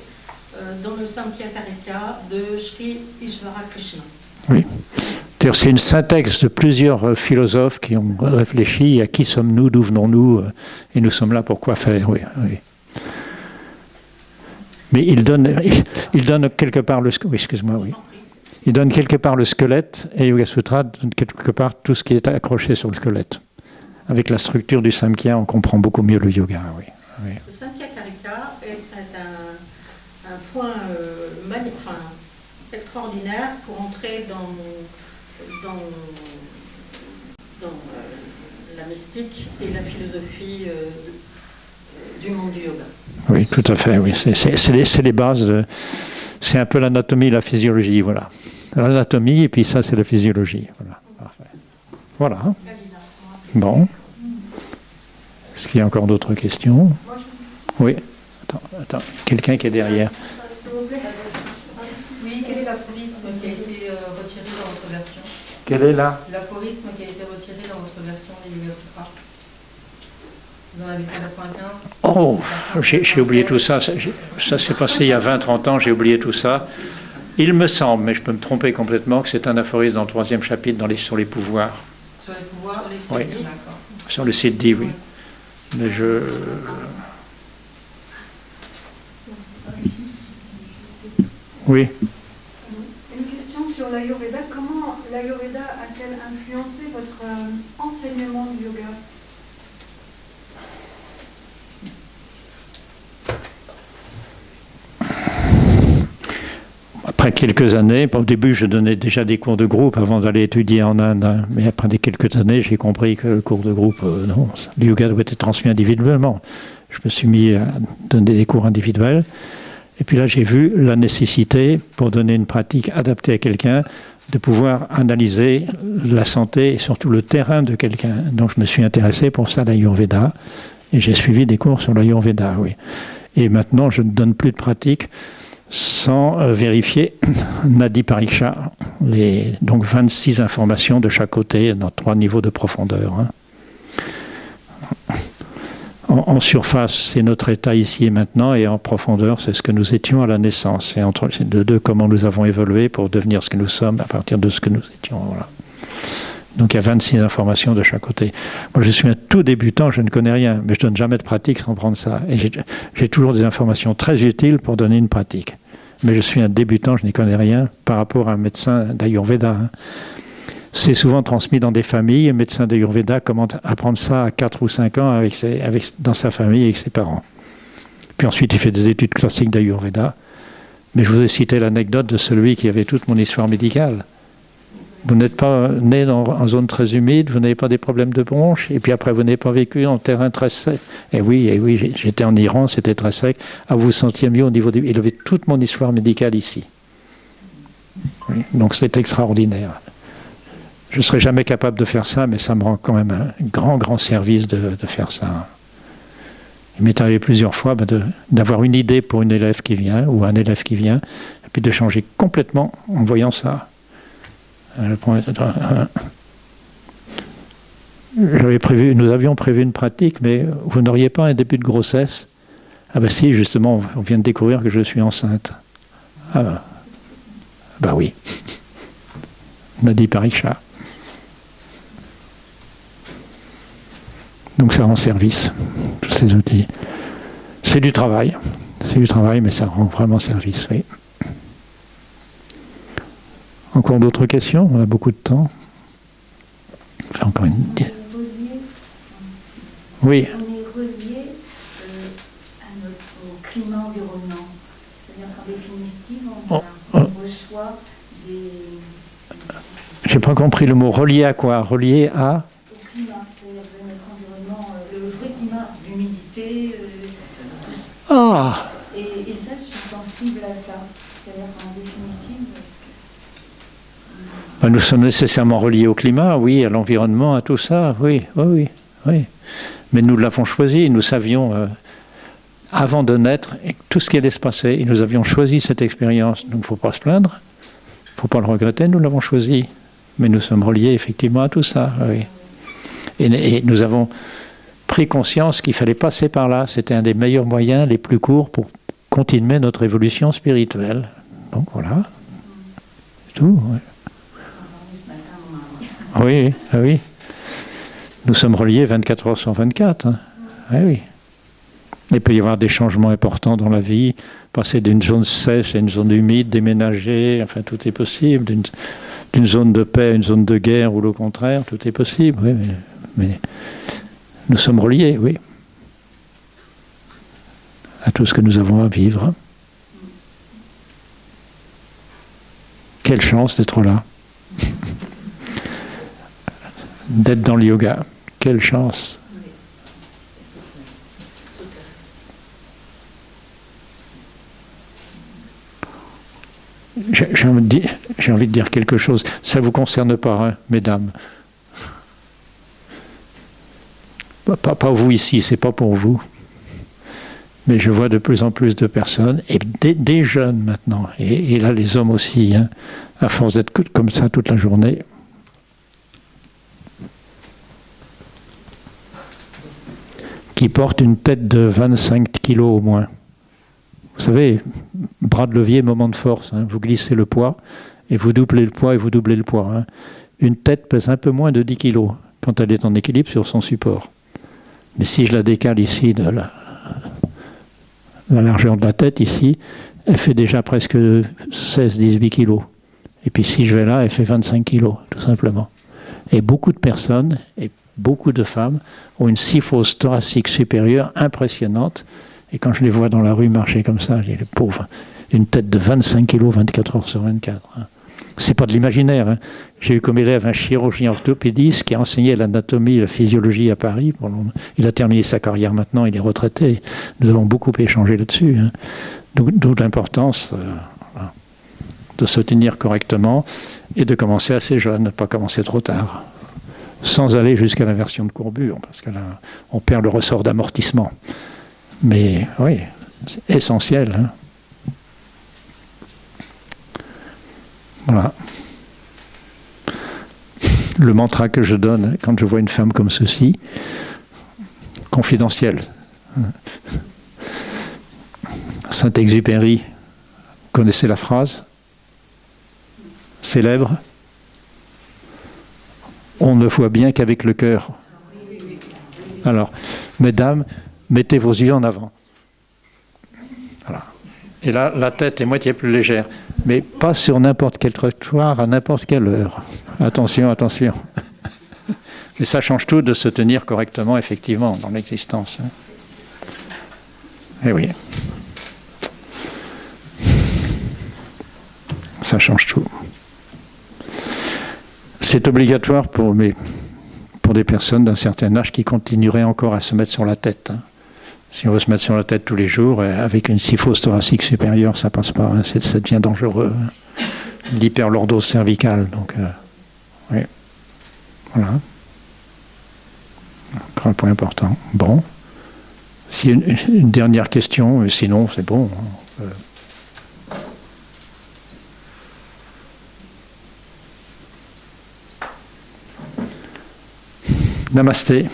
dans le Samkhya Karika de Sri Ishvara Krishna. Oui. C'est une syntaxe de plusieurs philosophes qui ont réfléchi à qui sommes-nous, d'où venons-nous, et nous sommes là pour quoi faire. Oui, oui. Mais il donne quelque part le squelette. Oui, excuse-moi, oui. Il donne quelque part le squelette, et Yoga Sutra donne quelque part tout ce qui est accroché sur le squelette. Avec la structure du Samkhya, on comprend beaucoup mieux le yoga. Oui. Oui. Le Samkhya Karika est un point extraordinaire pour entrer dans la mystique et la philosophie du monde du yoga. Oui, tout à fait. Oui. C'est les bases. C'est un peu l'anatomie et la physiologie. Voilà. L'anatomie, et puis ça, c'est la physiologie. Voilà. Parfait. Voilà. Bon. Est-ce qu'il y a encore d'autres questions? Oui. Attends. Quelqu'un qui est derrière. Oui, quel est l'aphorisme qui a été retiré dans votre version? Quel est là? L'aphorisme qui a été retiré dans votre version des Yoga Sutras. Vous en avez 195? Oh, j'ai oublié tout ça. Ça s'est passé il y a 20-30 ans, j'ai oublié tout ça. Il me semble, mais je peux me tromper complètement, que c'est un aphorisme dans le 3e chapitre sur les pouvoirs. Sur les pouvoirs? Oui. D'accord. Sur le Siddhi, oui. Mais Oui. Une question sur l'Ayurveda. Comment l'Ayurveda a-t-elle influencé votre enseignement du yoga? Après quelques années, au début je donnais déjà des cours de groupe avant d'aller étudier en Inde, mais après quelques années j'ai compris que le cours de groupe, non, le yoga doit être transmis individuellement. Je me suis mis à donner des cours individuels, et puis là j'ai vu la nécessité, pour donner une pratique adaptée à quelqu'un, de pouvoir analyser la santé et surtout le terrain de quelqu'un. Donc je me suis intéressé pour ça à l'Ayurveda, et j'ai suivi des cours sur l'Ayurveda, oui. Et maintenant je ne donne plus de pratique sans vérifier Nadi Pariksha, donc 26 informations de chaque côté dans 3 niveaux de profondeur. Hein. En surface, c'est notre état ici et maintenant, et en profondeur, c'est ce que nous étions à la naissance. C'est entre ces deux comment nous avons évolué pour devenir ce que nous sommes à partir de ce que nous étions. Voilà. Donc il y a 26 informations de chaque côté. Moi je suis un tout débutant, je ne connais rien, mais je ne donne jamais de pratique sans prendre ça. Et j'ai toujours des informations très utiles pour donner une pratique. Mais je suis un débutant, je n'y connais rien par rapport à un médecin d'Ayurveda. C'est souvent transmis dans des familles. Un médecin d'Ayurveda commence à apprendre ça à 4 ou 5 ans dans sa famille avec ses parents. Puis ensuite il fait des études classiques d'Ayurveda. Mais je vous ai cité l'anecdote de celui qui avait toute mon histoire médicale. Vous n'êtes pas né en zone très humide, vous n'avez pas des problèmes de bronches, et puis après vous n'avez pas vécu en terrain très sec. Et oui, j'étais en Iran, c'était très sec. Ah, vous vous sentiez mieux au niveau du... Il avait toute mon histoire médicale ici. Oui, donc c'est extraordinaire. Je ne serais jamais capable de faire ça, mais ça me rend quand même un grand service de faire ça. Il m'est arrivé plusieurs fois d'avoir une idée pour une élève qui vient, ou un élève qui vient, et puis de changer complètement en voyant ça. Nous avions prévu une pratique, mais vous n'auriez pas un début de grossesse? Ah ben si, justement, on vient de découvrir que je suis enceinte. Ah ben oui. Nadi Pariksha. Donc ça rend service, tous ces outils. C'est du travail, mais ça rend vraiment service, oui. Encore d'autres questions? On a beaucoup de temps. Enfin, encore une... Oui. On est relié au climat environnant. C'est-à-dire qu'en définitive, Oh. on reçoit des... J'ai pas compris le mot. Relié à quoi? Relié à... au climat, c'est-à-dire que notre environnement, le vrai climat, l'humidité, tout ça. Ah! Et ça, je suis sensible à ça. C'est-à-dire qu'en définitive... Ben, nous sommes nécessairement reliés au climat, oui, à l'environnement, à tout ça, oui, oui, oui, oui. Mais nous l'avons choisi, nous savions, avant de naître, tout ce qui allait se passer, et nous avions choisi cette expérience. Donc il ne faut pas se plaindre, il ne faut pas le regretter, nous l'avons choisi. Mais nous sommes reliés effectivement à tout ça, oui. Et nous avons pris conscience qu'il fallait passer par là. C'était un des meilleurs moyens, les plus courts, pour continuer notre évolution spirituelle. Donc voilà, c'est tout, oui. Oui, oui. Nous sommes reliés 24 heures sur 24. Hein. Oui, oui. Il peut y avoir des changements importants dans la vie, passer d'une zone sèche à une zone humide, déménager, enfin tout est possible, d'une zone de paix à une zone de guerre ou le contraire, tout est possible. Oui, mais nous sommes reliés, oui, à tout ce que nous avons à vivre. Quelle chance d'être là. D'être dans le yoga. Quelle chance. J'ai envie de dire quelque chose. Ça ne vous concerne pas, hein, mesdames. Pas vous ici, c'est pas pour vous. Mais je vois de plus en plus de personnes, et des jeunes maintenant, et là les hommes aussi, hein, à force d'être comme ça toute la journée, qui porte une tête de 25 kilos au moins. Vous savez, bras de levier, moment de force. Hein. Vous glissez le poids, et vous doublez le poids, et vous doublez le poids. Hein. Une tête pèse un peu moins de 10 kilos quand elle est en équilibre sur son support. Mais si je la décale ici, de la largeur de la tête, ici, elle fait déjà presque 16-18 kilos. Et puis si je vais là, elle fait 25 kilos, tout simplement. Et beaucoup de personnes, et beaucoup de femmes ont une syphose thoracique supérieure impressionnante. Et quand je les vois dans la rue marcher comme ça, j'ai les pauvres, une tête de 25 kilos, 24 heures sur 24. Hein. C'est pas de l'imaginaire. Hein. J'ai eu comme élève un chirurgien orthopédiste qui a enseigné l'anatomie et la physiologie à Paris. Il a terminé sa carrière maintenant, il est retraité. Nous avons beaucoup échangé là-dessus. Hein. D'où l'importance de se tenir correctement et de commencer assez jeune, pas commencer trop tard. Sans aller jusqu'à l'inversion de courbure, parce que là, on perd le ressort d'amortissement. Mais oui, c'est essentiel. Hein. Voilà. Le mantra que je donne quand je vois une femme comme ceci, confidentiel. Saint-Exupéry, vous connaissez la phrase célèbre? On ne voit bien qu'avec le cœur. Alors, mesdames, mettez vos yeux en avant. Voilà. Et là, la tête est moitié plus légère. Mais pas sur n'importe quel trottoir, à n'importe quelle heure. Attention, attention. Et ça change tout de se tenir correctement, effectivement, dans l'existence. Hein. Eh oui. Ça change tout. C'est obligatoire pour des personnes d'un certain âge qui continueraient encore à se mettre sur la tête. Hein. Si on veut se mettre sur la tête tous les jours, avec une syphose thoracique supérieure, ça passe pas. Hein. Ça devient dangereux. Hein. L'hyperlordose cervicale. Donc, oui. Voilà. Encore un point important. Bon. Si une dernière question, sinon c'est bon. Hein. Namasté.